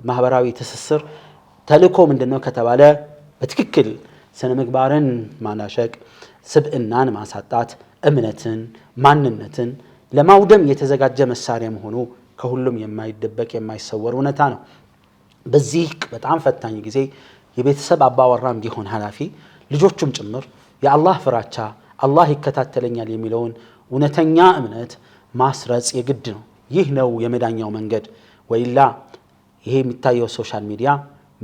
ማህበራዊ ትስስር ተልእኮ ምንድነው ከተባለ በትክክል ስነ ምግባርን ማናሸቅ፣ ስብዕናን ማሳጣት፣ እምነትን ማንነትን ለማውደም የተዘጋጀ መሳሪያ መሆኑ ከሁሉም የማይደበቅ የማይሰወር እውነታ ነው። በዚህ በጣም ፈታኝ ጊዜ የቤተሰብ አባወራም ቢሆን ኃላፊ ልጆቹም ጭምር የአላህ ፍራቻ አላህ ይከታተለኛል የሚለውን እውነተኛ እምነት ማስረጽ የግድ ነው። ይህ ነው የመዳኛው መንገድ። ወይላ ይሄ የሚታየው ሶሻል ሚዲያ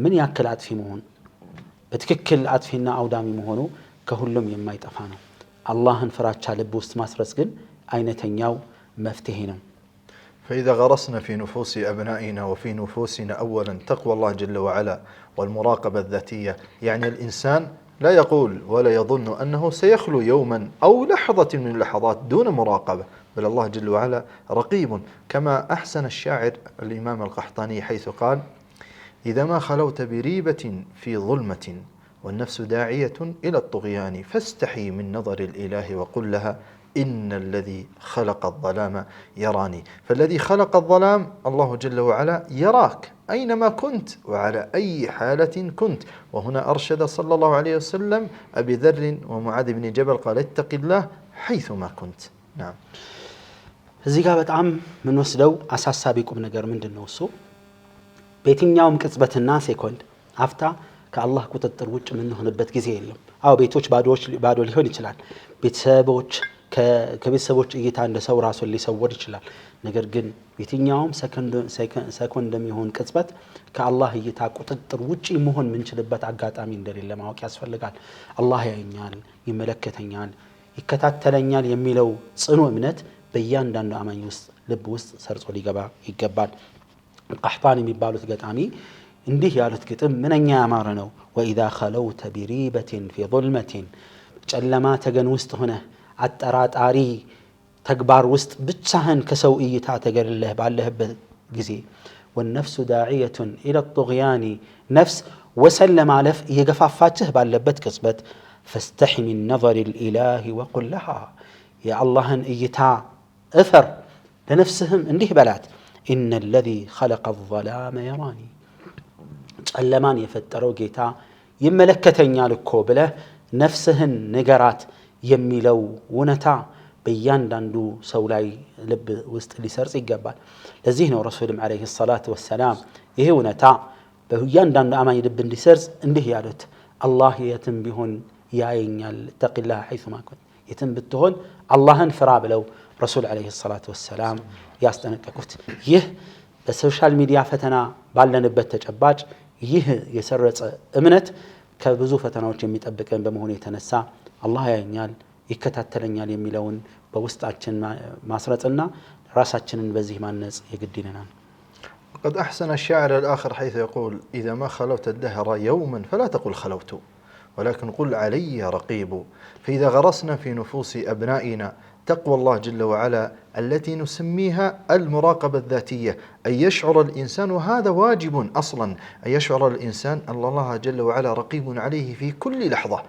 ምን ያክል አጥፊ መሆን በትክክል አጥፊና አውዳሚ መሆኑ ከሁሉም የማይጠፋ ነው። አላህን ፍራቻ ልብ ውስጥ ማስረጽ ግን አይነተኛው መፍትሄ ነው። فإذا غرسنا في نفوس أبنائنا وفي نفوسنا أولا تقوى الله جل وعلا والمراقبة الذاتية، يعني الإنسان لا يقول ولا يظن أنه سيخلو يوما أو لحظة من اللحظات دون مراقبة، بل الله جل وعلا رقيب، كما أحسن الشاعر الإمام القحطاني حيث قال: إذا ما خلوت بريبة في ظلمة والنفس داعية إلى الطغيان فاستحي من نظر الإله وقل لها إن الذي خلق الظلام يراني. فالذي خلق الظلام الله جل وعلا يراك أينما كنت وعلى أي حالة كنت. وهنا أرشد صلى الله عليه وسلم أبي ذر ومعاذ بن جبل قال: اتق الله حيثما كنت. نعم. እዚህ ጋር በጣም ምን ወስደው አሳሳቢ ቁም ነገር ምንድነው? እሱ በየትኛውም ቅጽበትና ሴኮንድ አፍታ ከአላህ ቁጥጥር ውጭ ምን ሆነበት ጊዜ የለም። አው ቤቶች ባዶ ሊሆን ይችላል። ቤተሰቦች ከቤተሰቦች እይታ እንደ ሰው ራሱን ሊሰወር ይችላል። ነገር ግን የትኛውም ሰኮንድ የሚሆን ቅጽበት ከአላህ እይታ ቁጥጥር ውጪ መሆን ምንችልበት አጋጣሚ እንደሌለ ማወቅ ያስፈልጋል። አላህ ያየኛል፣ ይመለከተኛል፣ ይከታተለኛል የሚለው ጽኑ እምነት በእያንዳንዱ አማኝ ውስጥ ልብ ውስጥ ሰርጾ ሊገባ ይገባል። ቀሕጣን የሚባሉት ገጣሚ እንዲህ ያሉት ግጥም ምንኛ ያማረ ነው። ወኢዛ ኸለውተ ቢሪበትን ፊ ظልመትን ጨለማ ተገን ውስጥ ሆነህ አጠራጣሪ ተግባር ውስጥ ብቻህን ከሰው እይታ ተገልለህ ባለህበት ጊዜ ወነፍሱ ዳዕየቱን ኢለ ጡግያኒ ነፍስ ወሰን ለማለፍ እየገፋፋችህ ባለበት ቅጽበት ፈስተሒ ሚን ነظር ልኢላህ ወቁል ለሃ የአላህን እይታ እፈር ለነፍስህም እንዲህ በላት ኢነ ለዚ ኸለቀ الظላመ የራኒ ጨለማን የፈጠረው ጌታ ይመለከተኛል እኮ ብለህ ነፍስህን ንገራት የሚለው እውነታ በእያንዳንዱ ሰው ላይ ልብ ውስጥ ሊሰርጽ ይገባል። ለዚህ ነው ረሱልም ዓለይሂ ሰላቱ ወሰላም ይሄ እውነታ በእያንዳንዱ አማኝ ልብ እንዲሰርጽ እንዲህ ያሉት አላህ የትም ቢሆን ያየኛል ተቂላህ ሐይሱማ ኩንት የትም ብትሆን አላህን ፍራ ብለው ረሱል ዓለይሂ ሰላቱ ወሰላም ያስጠነቀቁት። ይህ በሶሻል ሚዲያ ፈተና ባለንበት ተጨባጭ ይህ የሰረጸ እምነት ከብዙ ፈተናዎች የሚጠብቀን በመሆኑ የተነሳ አላህ ያየኛል ይከታተለኛል የሚለውን በውስጣችን ማስረጽና ራሳችንን በዚህ ማነጽ የግድ ይለናል። قد أحسن الشاعر الآخر حيث يقول إذا ما خلوت الدهر يوما فلا تقل خلوت ولكن قل علي رقيب فإذا غرسنا في نفوس أبنائنا تقوى الله جل وعلا التي نسميها المراقبة الذاتية أن يشعر الإنسان وهذا واجب أصلا أن يشعر الإنسان أن الله جل وعلا رقيب عليه في كل لحظة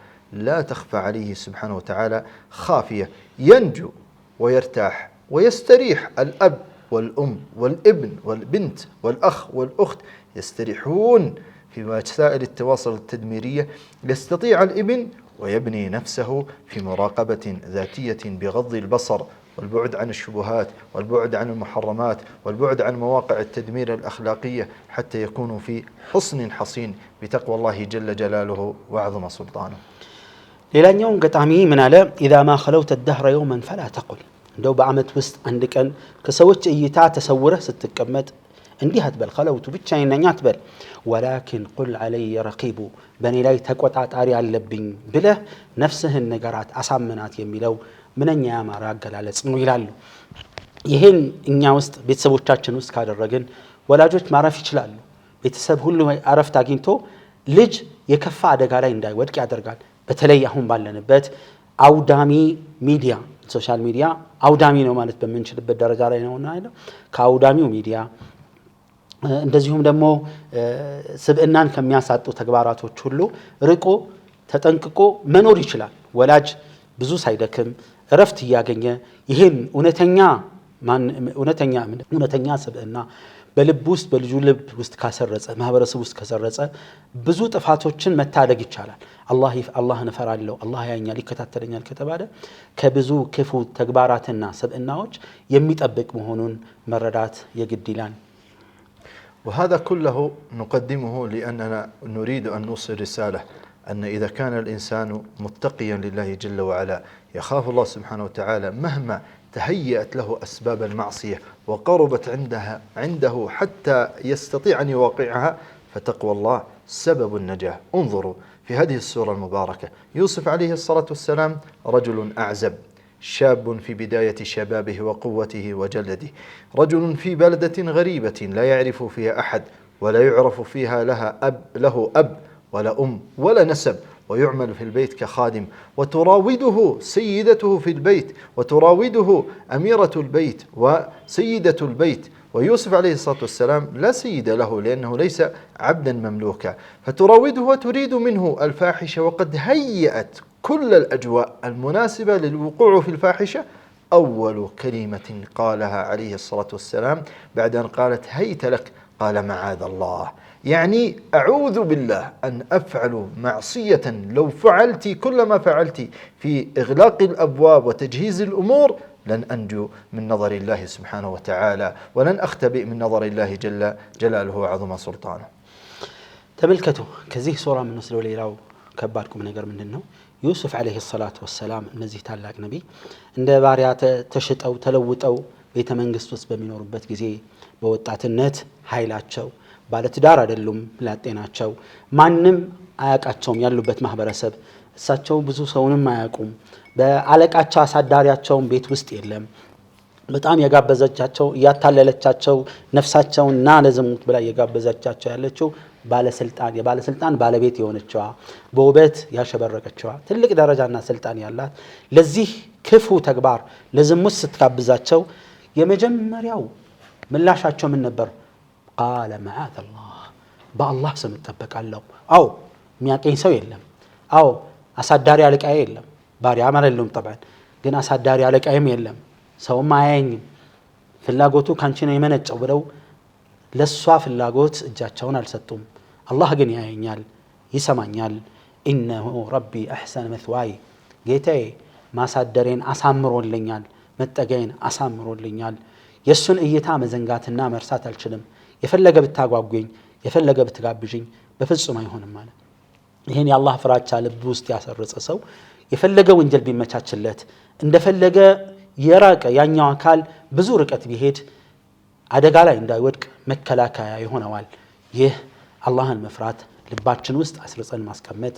لا تخفى عليه سبحانه وتعالى خافية ينجو ويرتاح ويستريح الأب والأم والابن والبنت والأخ والأخت يستريحون في وسائل التواصل التدميرية يستطيع الابن ويبني نفسه في مراقبة ذاتية بغض البصر والبعد عن الشبهات والبعد عن المحرمات والبعد عن مواقع التدمير الأخلاقية حتى يكونوا في حصن حصين بتقوى الله جل جلاله وعظم سلطانه. ሌላኛውን ገጣሚ ምን አለ? ኢዛ ማ ኸለውተ ደህረ የውመን ፈላ ተቁል እንደው በዓመት ውስጥ አንድ ቀን ከሰዎች እይታ ተሰውረህ ስትቀመጥ እንዲህ አትበል፣ ኸለውቱ ብቻዬን ነኝ አትበል። ወላኪን ቁል ዐለየ ረቂቡ በእኔ ላይ ተቆጣጣሪ አለብኝ ብለህ ነፍስህን ንገራት፣ አሳምናት የሚለው ምንኛ ያማረ አገላለጽ ነው ይላሉ። ይህን እኛ ውስጥ ቤተሰቦቻችን ውስጥ ካደረግን ወላጆች ማረፍ ይችላሉ። ቤተሰብ ሁሉ አረፍት አግኝቶ ልጅ የከፋ አደጋ ላይ እንዳይወድቅ ያደርጋል። በተለይ አሁን ባለንበት አውዳሚ ሚዲያ ሶሻል ሚዲያ አውዳሚ ነው ማለት በምንችልበት ደረጃ ላይ ነውና አይደል? ከአውዳሚው ሚዲያ እንደዚሁም ደግሞ ስብዕናን ከሚያሳጡ ተግባራቶች ሁሉ ርቆ ተጠንቅቆ መኖር ይችላል። ወላጅ ብዙ ሳይደክም እረፍት እያገኘ ይህን እውነተኛ ስብዕና በልብ ውስጥ በልጁ ልብ ውስጥ ካሰረጸ ማህበረሰብ ውስጥ ከሰረጸ ብዙ ጥፋቶችን መታደግ ይቻላል። አላህን እፈራለሁ አላህ ያየኛል ይከታተለኛል ከተባለ ከብዙ ክፉ ተግባራትና ስብዕናዎች የሚጠብቅ መሆኑን መረዳት የግድ ይላል። وهذا كله نقدمه لأننا نريد أن نوصل رسالة أن إذا كان الإنسان متقيا لله جل وعلا يخاف الله سبحانه وتعالى مهما تهيأت له أسباب المعصية وقربت عنده حتى يستطيع أن يواقعها فتقوى الله سبب النجاة. انظروا في هذه السورة المباركة يوسف عليه الصلاة والسلام رجل أعزب شاب في بداية شبابه وقوته وجلده رجل في بلدة غريبة لا يعرف فيها أحد ولا يعرف فيها له أب ولا أم ولا نسب ويعمل في البيت كخادم وتراوده سيدته في البيت وتراوده أميرة البيت وسيدة البيت ويوسف عليه الصلاة والسلام لا سيد له لأنه ليس عبدا مملوكا فتراوده وتريد منه الفاحشة وقد هيأت كل الأجواء المناسبة للوقوع في الفاحشة. أول كلمة قالها عليه الصلاة والسلام بعد أن قالت هيت لك قال معاذ الله يعني أعوذ بالله أن أفعل معصية لو فعلت كل ما فعلت في إغلاق الأبواب وتجهيز الأمور لن أنجو من نظر الله سبحانه وتعالى ولن أختبئ من نظر الله جل جلاله وعظم سلطانه. تملكته كزيه صورة من نسل وليلاو كباركم نقر من النو يوسف عليه الصلاة والسلام نزيه تالاك نبي عند باريات تشت أو تلوت أو بيت منقص بمنور بيت جزي بوطات النت هايلات شو ባለትዳር አይደሉም ላጤናቸው ማንም አያቃቸውም ያሉበት ማህበረሰብ እሳቸው ብዙ ሰውንም አያውቁም። በአለቃቸው አሳዳሪያቸውን ቤት ውስጥ የለም። በጣም የጋበዘቻቸው እያታለለቻቸው ነፍሳቸውን ና ለዝሙት ብላ የጋበዘቻቸው ያለችው የባለስልጣን ባለቤት የሆነችዋ በውበት ያሸበረቀችዋ ትልቅ ደረጃና ስልጣን ያላት ለዚህ ክፉ ተግባር ለዝሙት ስትጋብዛቸው የመጀመሪያው ምላሻቸው ምን ነበር? ቃለ መዓዘ አላህ በአላህ ስም እጠበቃለሁ። አዎ የሚያቀኝ ሰው የለም። አዎ አሳዳሪ አለቃዬ የለም። ባሪያ ማለሉም ጠብዓን ግን አሳዳሪ አለቃዬም የለም። ሰውም አያየኝም። ፍላጎቱ ካንቺ ነው የመነጨው ብለው ለሷ ፍላጎት እጃቸውን አልሰጡም። አላህ ግን ያየኛል፣ ይሰማኛል። ኢነሁ ረቢ አሕሰነ መትዋይ ጌታዬ ማሳደሬን አሳምሮልኛል፣ መጠገዬን አሳምሮልኛል። የሱን እይታ መዘንጋትና መርሳት አልችልም። የፈለገ ብታጓጉኝ፣ የፈለገ ብትጋብዥኝ በፍጹም አይሆንም ማለት። ይሄን የአላህ ፍራቻ ልብ ውስጥ ያሰርጸ ሰው የፈለገ ወንጀል ቢመቻችለት እንደፈለገ የራቀ ያኛው አካል ብዙ ርቀት ቢሄድ አደጋ ላይ እንዳይወድቅ መከላከያ ይሆነዋል። ይህ አላህን መፍራት ልባችን ውስጥ አስርጸን ማስቀመጥ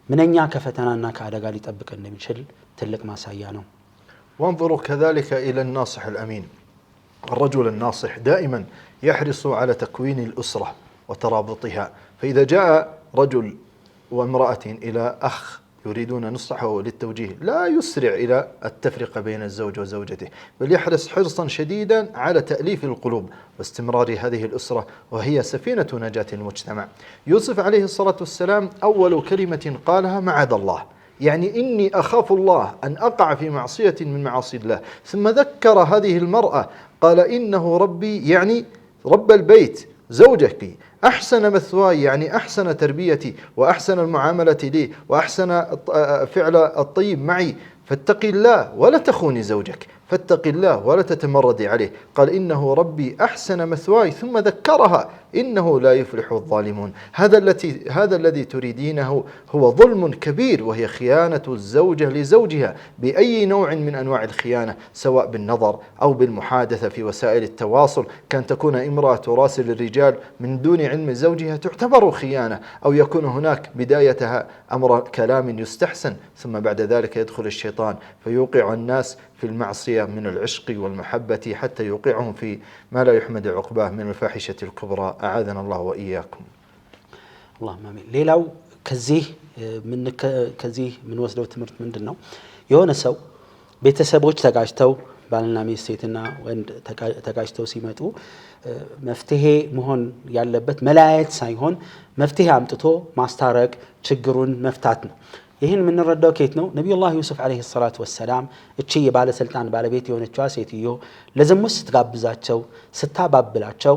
ምንኛ ከፈተናና ከአደጋ ሊጠብቅ እንደሚችል ትልቅ ማሳያ ነው። وانظروا كذلك إلى الناصح الأمين. الرجل الناصح دائما يحرص على تكوين الأسرة وترابطها، فإذا جاء رجل وامرأة إلى أخ يريدون نصحه للتوجيه لا يسرع إلى التفرقة بين الزوج وزوجته، بل يحرص حرصا شديدا على تأليف القلوب واستمرار هذه الأسرة وهي سفينة نجاة المجتمع. يوسف عليه الصلاة والسلام أول كلمة قالها معاذ الله، يعني إني أخاف الله أن أقع في معصية من معاصي الله. ثم ذكر هذه المرأة قال إنه ربي، يعني رب البيت زوجك أحسن مثواي، يعني أحسن تربيتي وأحسن المعاملة لي وأحسن فعل الطيب معي، فاتقي الله ولا تخوني زوجك، فاتقي الله ولا تتمردي عليه. قال إنه ربي أحسن مثواي، ثم ذكرها إنه لا يفلح الظالمون. هذا الذي تريدينه هو ظلم كبير، وهي خيانة الزوجة لزوجها بأي نوع من أنواع الخيانة، سواء بالنظر أو بالمحادثة في وسائل التواصل. كان تكون امرأة تراسل الرجال من دون علم زوجها تعتبر خيانة، أو يكون هناك بدايتها أمر كلام يستحسن، ثم بعد ذلك يدخل الشيطان فيوقع الناس في المعصية من العشق والمحبة حتى يوقعهم في ما لا يحمد عقباه من الفاحشة الكبرى. أعاذنا الله وإياكم. اللهم آمين. ሌላው ከዚህ ምን ወስደው ትምህርት ምንድነው? የሆነ ሰው ቤተሰቦች ተጋጭተው ባልና ሚስት ሴትና ወንድ ተጋጭተው ሲመጡ መፍትሄ መሆን ያለበት መለያየት ሳይሆን መፍትሄ አምጥቶ ማስታረቅ ችግሩን መፍታት ነው። ይህን የምንረዳው ከየት ነው? ነቢዩላህ ዩሱፍ ዓለይሂ ሰላቱ ወሰላም እቺ የባለስልጣን ባለቤት የሆነችዋ ሴትዮ ለዝሙት ስትጋብዛቸው ስታባብላቸው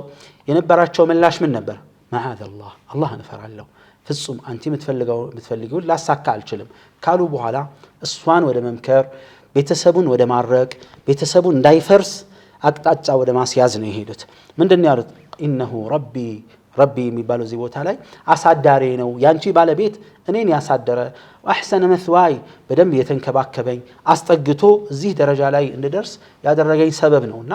የነበራቸው ምላሽ ምን ነበር? መዓዘላህ አላህን እፈራለሁ፣ ፍጹም አንቺ የምትፈልጊውን ላሳካ አልችልም ካሉ በኋላ እሷን ወደ መምከር፣ ቤተሰቡን ወደ ማረቅ፣ ቤተሰቡን እንዳይፈርስ አቅጣጫ ወደ ማስያዝ ነው የሄዱት። ምንድነው ያሉት? ኢነሁ ረቢ የሚባለው እዚህ ቦታ ላይ አሳዳሪ ነው፣ ያንቺ ባለቤት እኔን ያሳደረ አሕሰነ መስዋይ በደንብ የተንከባከበኝ አስጠግቶ እዚህ ደረጃ ላይ እንድደርስ ያደረገኝ ሰበብ ነውና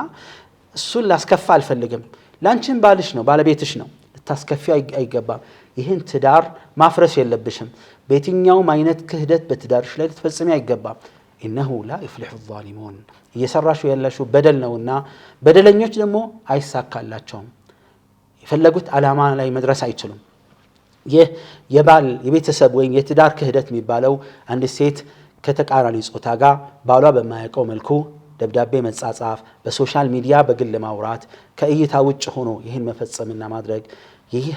እሱን ላስከፋ አልፈልግም። ላንቺም ባልሽ ነው፣ ባለቤትሽ ነው፣ ልታስከፊ አይገባም። ይህን ትዳር ማፍረስ የለብሽም። በየትኛውም አይነት ክህደት በትዳርሽ ላይ ልትፈጽሚ አይገባም። ኢነሁ ላ ይፍሊሑ ዛሊሙን እየሰራሹ ያለሽው በደል ነውና በደለኞች ደግሞ አይሳካላቸውም፣ የፈለጉት ዓላማ ላይ መድረስ አይችሉም። ይህ የቤተሰብ ወይም የትዳር ክህደት የሚባለው አንድ ሴት ከተቃራኒ ጾታ ጋር ባሏ በማያውቀው መልኩ ደብዳቤ መጻጻፍ፣ በሶሻል ሚዲያ በግል ማውራት፣ ከእይታ ውጭ ሆኖ ይህን መፈጸምና ማድረግ ይህ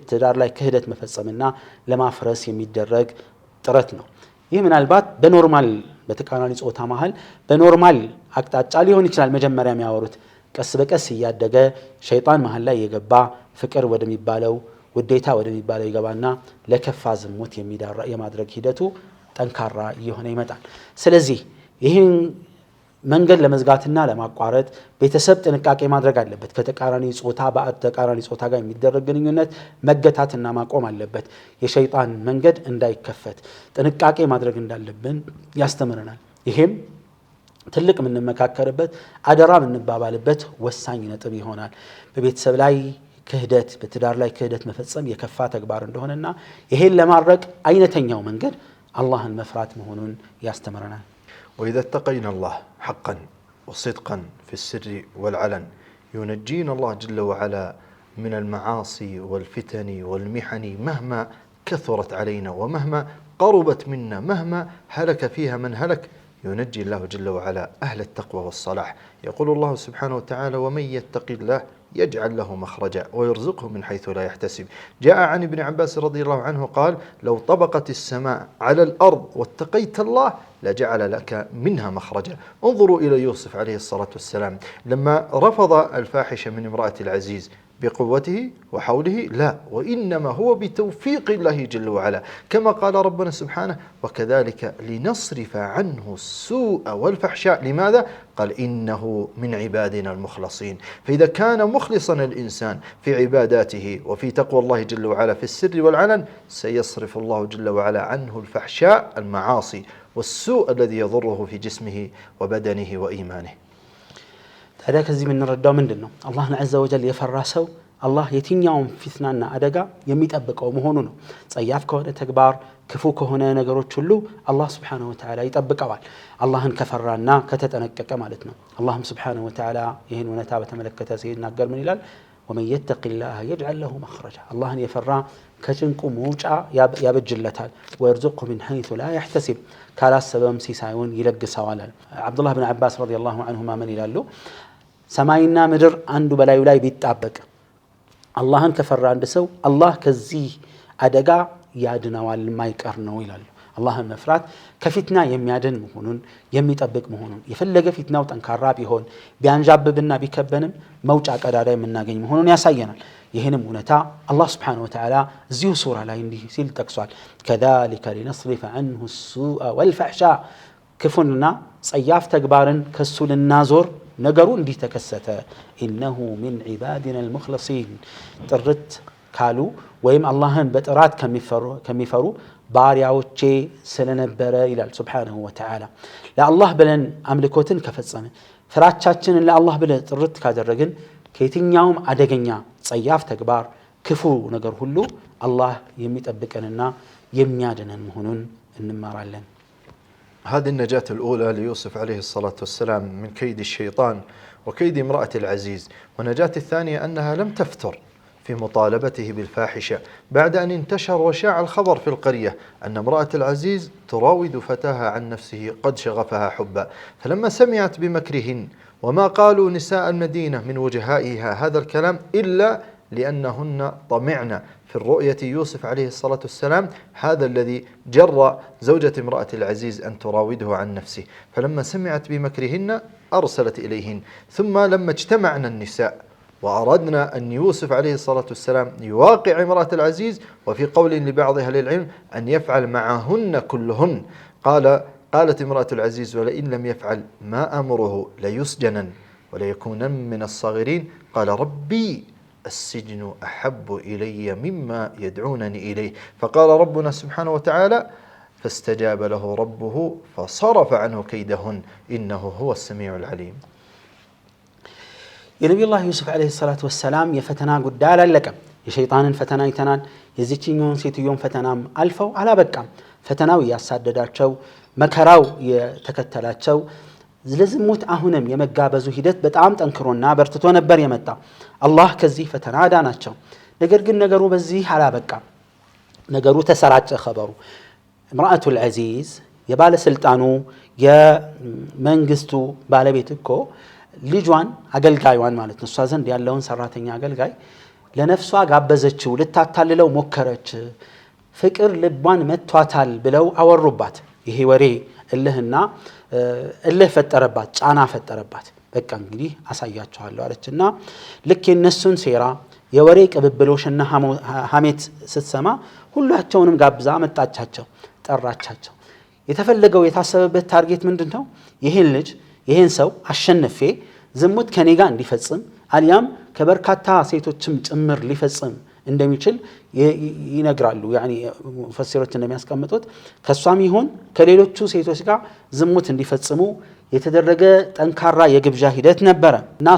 ትዳር ላይ ክህደት መፈጸምና ለማፍረስ የሚደረግ ጥረት ነው። ይህ ምናልባት በኖርማል በተቃራኒ ጾታ መሃል በኖርማል አቅጣጫ ሊሆን ይችላል መጀመሪያ የሚያወሩት። ቀስ በቀስ እያደገ ሸይጣን መሃል ላይ የገባ ፍቅር ወደሚባለው ውዴታ ወደሚባለው ይገባና ለከፋ ዝሙት የማድረግ ሂደቱ ጠንካራ እየሆነ ይመጣል። ስለዚህ ይህን መንገድ ለመዝጋትና ለማቋረጥ ቤተሰብ ጥንቃቄ ማድረግ አለበት። ከተቃራኒ ጾታ ጋር የሚደረግ ግንኙነት መገታትና ማቆም አለበት። የሸይጣን መንገድ እንዳይከፈት ጥንቃቄ ማድረግ እንዳለብን ያስተምረናል። ይሄም ትልቅ የምንመካከርበት አደራ የምንባባልበት ወሳኝ ነጥብ ይሆናል። በቤተሰብ ላይ ክህደት በትዳር ላይ ክህደት መፈጸም የከፋ ተግባር እንደሆነና ይሄን ለማድረግ አይነተኛው መንገድ አላህን መፍራት መሆኑን ያስተምረናል። وإذا اتقينا الله حقا وصدقا في السر والعلن ينجينا الله جل وعلا من المعاصي والفتن والمحن مهما كثرت علينا ومهما قربت منا مهما هلك فيها من هلك ينجي الله جل وعلا أهل التقوى والصلاح. يقول الله سبحانه وتعالى ومن يتق الله يجعل له مخرجا ويرزقه من حيث لا يحتسب. جاء عن ابن عباس رضي الله عنه قال لو طبقت السماء على الأرض واتقيت الله لجعل لك منها مخرجا. انظروا إلى يوسف عليه الصلاة والسلام لما رفض الفاحشة من امرأة العزيز بقوته وحوله لا، وإنما هو بتوفيق الله جل وعلا، كما قال ربنا سبحانه وكذلك لنصرف عنه السوء والفحشاء. لماذا؟ قال إنه من عبادنا المخلصين. فإذا كان مخلصا الإنسان في عباداته وفي تقوى الله جل وعلا في السر والعلن سيصرف الله جل وعلا عنه الفحشاء المعاصي والسوء الذي يضره في جسمه وبدنه وإيمانه. ታዲያ ከዚህ የምንረዳው ምንድነው? አላህን ዐዘ ወጀል የፈራ ሰው አላህ የትኛውም ፊትናና አደጋ የሚጠብቀው መሆኑ ነው። ጸያፍ ከሆነ ተግባር፣ ክፉ ከሆነ ነገሮች ሁሉ አላህ Subhanahu Wa Ta'ala ይጠብቀዋል። አላህን ከፈራና ከተጠነቀቀ ማለት ነው። አላህም Subhanahu Wa Ta'ala ይህን እውነታ በተመለከተ ሲናገር ምን ይላል? ومن يتق الله يجعل له مخرجا አላህን የፈራ ከጭንቁ መውጫ ያበጅለታል። ويرزقه من حيث لا يحتسب ካላሰበም ሲሳዩን ይለግሰዋል። አብዱላህ ብን አባስ ረዲየላሁ ዐንሁማ ምን ይላሉ? ሰማይና ምድር አንዱ በላዩ ላይ ቢጣበቅ አላህን ከፈራ አንድ ሰው አላህ ከዚህ አደጋ ያድነዋል ማይቀር ነው ይላሉ። አላህን መፍራት ከፊትና የሚያድን መሆኑን የሚጠብቅ መሆኑን የፈለገ ፊትናው ጠንካራ ቢሆን ቢያንዣብብና ቢከበንም መውጫ ቀዳዳ የምናገኝ መሆኑን ያሳየናል። ይህንም እውነታ አላህ Subhanahu Wa Ta'ala እዚሁ ሱራ ላይ እንዲህ ሲል ጠቅሷል። كذلك لنصرف عنه السوء والفحشاء ክፉንና ጸያፍ ተግባርን ከሱ ልናዞር ነገሩ እንዲህ ተከሰተ። إنه من عبادنا المخلصين ጥርት ካሉ ወይም አላህን በጥራት ከሚፈሩ ባሪያዎቼ ስለነበረ ይላል Subhanahu Wa Ta'ala። ለአላህ ብለን አምልኮትን ከፈጸመን ፍራቻችንን ለአላህ ብለን ጥርት ካደረግን ከየትኛውም አደገኛ ጸያፍ ተግባር ክፉ ነገር ሁሉ አላህ የሚጠብቀንና የሚያድነን መሆኑን እንማራለን። هذه النجاة الأولى ليوسف عليه الصلاة والسلام من كيد الشيطان وكيد امرأة العزيز. والنجاة الثانية أنها لم تفتر في مطالبته بالفاحشة بعد أن انتشر وشاع الخبر في القرية أن امرأة العزيز تراود فتاها عن نفسه قد شغفها حبا. فلما سمعت بمكرهن وما قالوا نساء المدينة من وجهائها هذا الكلام إلا لأنهن طمعن في الرؤية يوسف عليه الصلاة والسلام هذا الذي جر زوجة امرأة العزيز أن تراوده عن نفسه. فلما سمعت بمكرهن أرسلت إليهن. ثم لما اجتمعن النساء وأردنا أن يوسف عليه الصلاة والسلام يواقع امرأة العزيز وفي قول لبعض أهل العلم أن يفعل معهن كلهن قالت امرأة العزيز ولئن لم يفعل ما أمره ليسجنن وليكونن من الصاغرين. قال ربي السجن أحب إلي مما يدعونني إليه. فقال ربنا سبحانه وتعالى فاستجاب له ربه فصرف عنه كيدهن إنه هو السميع العليم. የነቢዩላህ ዩሱፍ ዓለይሂ ሰላቱ ወሰላም የፈተና ጉዳይ አላለቀም። የሸይጣንን ፈተና አይተናል። የዚችኛውን ሴትዮን ፈተናም አልፈው አላበቃም። ፈተናው ያሳደዳቸው መከራው የተከተላቸው ለዝሙት አሁንም የመጋበዙ ሂደት በጣም ጠንክሮና በርትቶ ነበር የመጣ። አላህ ከዚህ ፈተና አዳናቸው። ነገር ግን ነገሩ በዚህ አላበቃም። ነገሩ ተሰራጨ። ኸበሩ እምራአቱል ዐዚዝ የባለስልጣኑ የመንግስቱ ባለቤት እኮ ልጇን አገልጋዩን ማለት ነው እሷ ዘንድ ያለውን ሰራተኛ አገልጋይ ለነፍሷ ጋበዘችው፣ ልታታልለው ሞከረች፣ ፍቅር ልቧን መቷታል ብለው አወሩባት። ይሄ ወሬ እልህ ፈጠረባት፣ ጫና ፈጠረባት። በቃ እንግዲህ አሳያችኋለሁ አለችና ልክ የነሱን ሴራ የወሬ ቅብብሎሽና ሐሜት ስትሰማ ሁላቸውንም ጋብዛ መጣቻቸው፣ ጠራቻቸው። የተፈለገው የታሰበበት ታርጌት ምንድነው? ይሄን ሰው አሸንፌ ዝሙት ከኔ ጋር እንዲፈጽም አልያም ከበርካታ ሴቶችም ጭምር ሊፈጽም እንደሚችል ይነግራሉ። ያኒ ሙፈሲሮች እንደሚያስቀምጡት ከሷም ይሁን ከሌሎቹ ሴቶች ጋር ዝሙት እንዲፈጽሙ የተደረገ ጠንካራ የግብዣ ሂደት ነበረ እና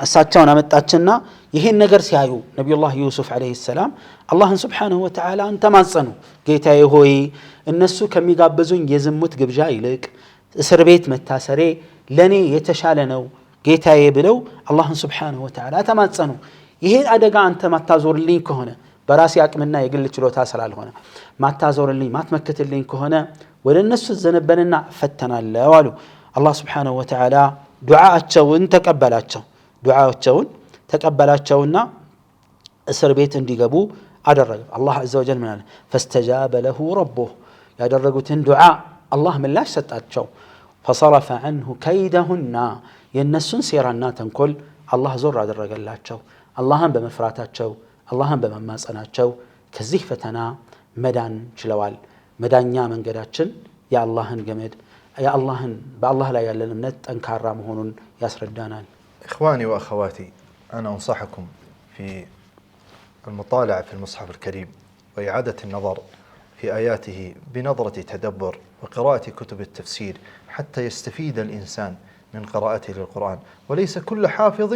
እሳቸውን አመጣችና ይሄን ነገር ሲያዩ ነብዩላህ ዩሱፍ አለይሂ ሰላም አላህን ሱብሓነሁ ወተዓላ ተማጸኑ። ጌታዬ ሆይ እነሱ ከሚጋብዙኝ የዝሙት ግብዣ ይልቅ እስር ቤት መታሰሬ ለኔ የተሻለ ነው ጌታዬ ብለው አላህን ሱብሓነሁ ወተዓላ ተማጸኑ። ይሄን አደጋ አንተ ማታዞርልኝ ከሆነ በራሴ አቅምና የግል ችሎታ ስላልሆነ ማታዞርልኝ ማትመክትልኝ ከሆነ ወደ እነሱ ዘነበልና ፈተናለው አሉ። አላህ ሱብሓነሁ ወተዓላ ዱዓቸውን ተቀበላቸውና እስር ቤት እንዲገቡ አደረገ። አላህ ዐዘ ወጀል ምን አለ? ፈስተጃበ ለሁ ረቡህ ያደረጉትን ዱዓ አላህ ምላሽ ሰጣቸው። ፈሰረፈ ዐንሁ ከይደሁና የእነሱን ሴራና ተንኮል አላህ ዞር አደረገላቸው። አላህን በመፍራታቸው አላህን በመማጸናቸው ከዚህ ፈተና መዳን ችለዋል። መዳኛ መንገዳችን የአላህን ገመድ በአላህ ላይ ያለን እምነት ጠንካራ መሆኑን ያስረዳናል። إخواني وأخواتي أنا أنصحكم في المطالعة في المصحف الكريم وإعادة النظر في آياته بنظرة تدبر وقراءة كتب التفسير حتى يستفيد الإنسان من قراءته للقرآن. وليس كل حافظ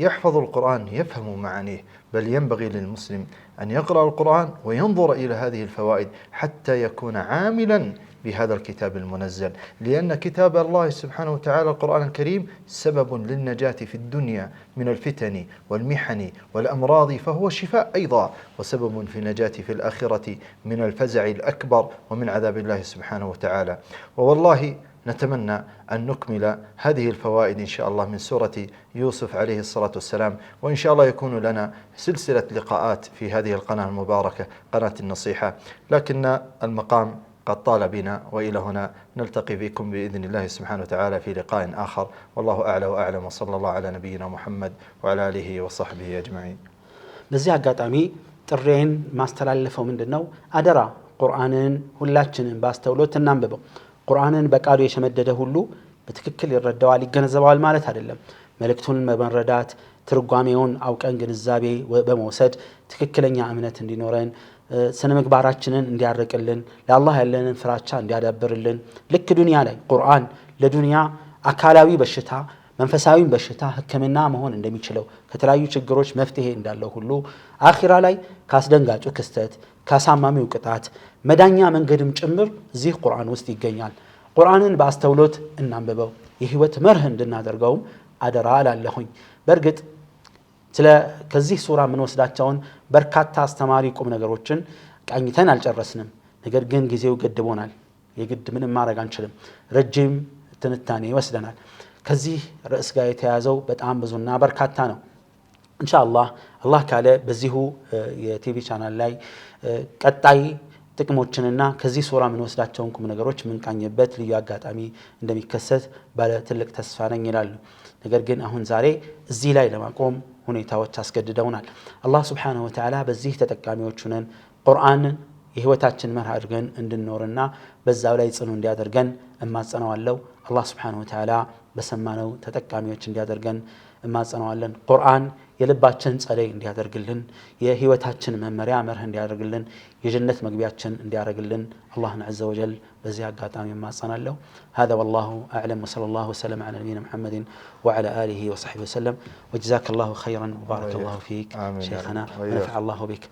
يحفظ القرآن يفهم معانيه، بل ينبغي للمسلم أن يقرأ القرآن وينظر إلى هذه الفوائد حتى يكون عاملا بهذا الكتاب المنزل، لأن كتاب الله سبحانه وتعالى القرآن الكريم سبب للنجاة في الدنيا من الفتن والمحن والأمراض، فهو شفاء أيضا وسبب في النجاة في الآخرة من الفزع الأكبر ومن عذاب الله سبحانه وتعالى. ووالله نتمنى أن نكمل هذه الفوائد إن شاء الله من سورة يوسف عليه الصلاة والسلام، وإن شاء الله يكون لنا سلسلة لقاءات في هذه القناة المباركة قناة النصيحة، لكن المقام قد طال بنا، وإلى هنا نلتقي بكم بإذن الله سبحانه وتعالى في لقاء آخر، والله أعلى وأعلم، وصلى الله على نبينا محمد وعلى آله وصحبه أجمعين. በዚህ አጋጣሚ ጥሬን ማስተላለፈው ምንድነው? አደራ ቁርአንን ሁላችንን ባስተውሎት እናንብበው። ቁርአንን በቃሉ የሸመደደ ሁሉ በትክክል ይረዳዋል ይገነዘባል ማለት አይደለም። መልእክቱን በመረዳት ትርጓሜውን አውቀን ግንዛቤ በመውሰድ ትክክለኛ እምነት እንዲኖረን ስነ ምግባራችንን እንዲያርቅልን ለአላህ ያለንን ፍራቻ እንዲያዳብርልን ልክ ዱንያ ላይ ቁርአን ለዱንያ አካላዊ በሽታ መንፈሳዊ በሽታ ህክምና መሆን እንደሚችለው ከተለያዩ ችግሮች መፍትሄ እንዳለው ሁሉ አኺራ ላይ ካስደንጋጩ ክስተት ካሳማሚው ቅጣት መዳኛ መንገድም ጭምር እዚህ ቁርአን ውስጥ ይገኛል። ቁርአንን በአስተውሎት እናንብበው የህይወት መርህ እንድናደርገውም አደራ እላለሁኝ። በእርግጥ ከዚህ ሱራ ምን ወስዳቸውን በርካታ አስተማሪ ቁም ነገሮችን ቃኝተን አልጨረስንም። ነገር ግን ጊዜው ገድቦናል። የግድ ምንም ማድረግ አንችልም። ረጅም ትንታኔ ይወስደናል። ከዚህ ርዕስ ጋር የተያዘው በጣም ብዙና በርካታ ነው። ኢንሻአላህ አላህ ካለ በዚሁ የቲቪ ቻናል ላይ ቀጣይ ጥቅሞችንና ከዚህ ሱራ ምን ወስዳቸውን ቁም ነገሮች ምን ቃኝበት ልዩ አጋጣሚ እንደሚከሰት ባለ ትልቅ ተስፋ ነኝ ይላል። ነገር ግን አሁን ዛሬ እዚህ ላይ ለማቆም ሁኔታዎች አስገድደውናል። አላህ Subhanahu Wa Ta'ala በዚህ ተጠቃሚዎች ሆነን ቁርአንን የህይወታችን መርህ አድርገን እንድንኖርና በዛው ላይ ጽኑ እንዲያደርገን እማጸናዋለሁ። አላህ Subhanahu Wa Ta'ala በሰማነው ተጠቃሚዎች እንዲያደርገን እማጸናዋለን። ቁርአን የልባችን ጸደይ እንዲያደርግልን የህይወታችን መመሪያ መርህ እንዲያደርግልን የጀነት መግቢያችን እንዲያደርግልን አላህን عز وجل በዚህ አጋጣሚ እማጸናለሁ። هذا والله اعلم وصلى الله وسلم على نبينا محمد وعلى اله وصحبه وسلم وجزاك الله خيرا وبارك الله فيك شيخنا ونفع الله بك.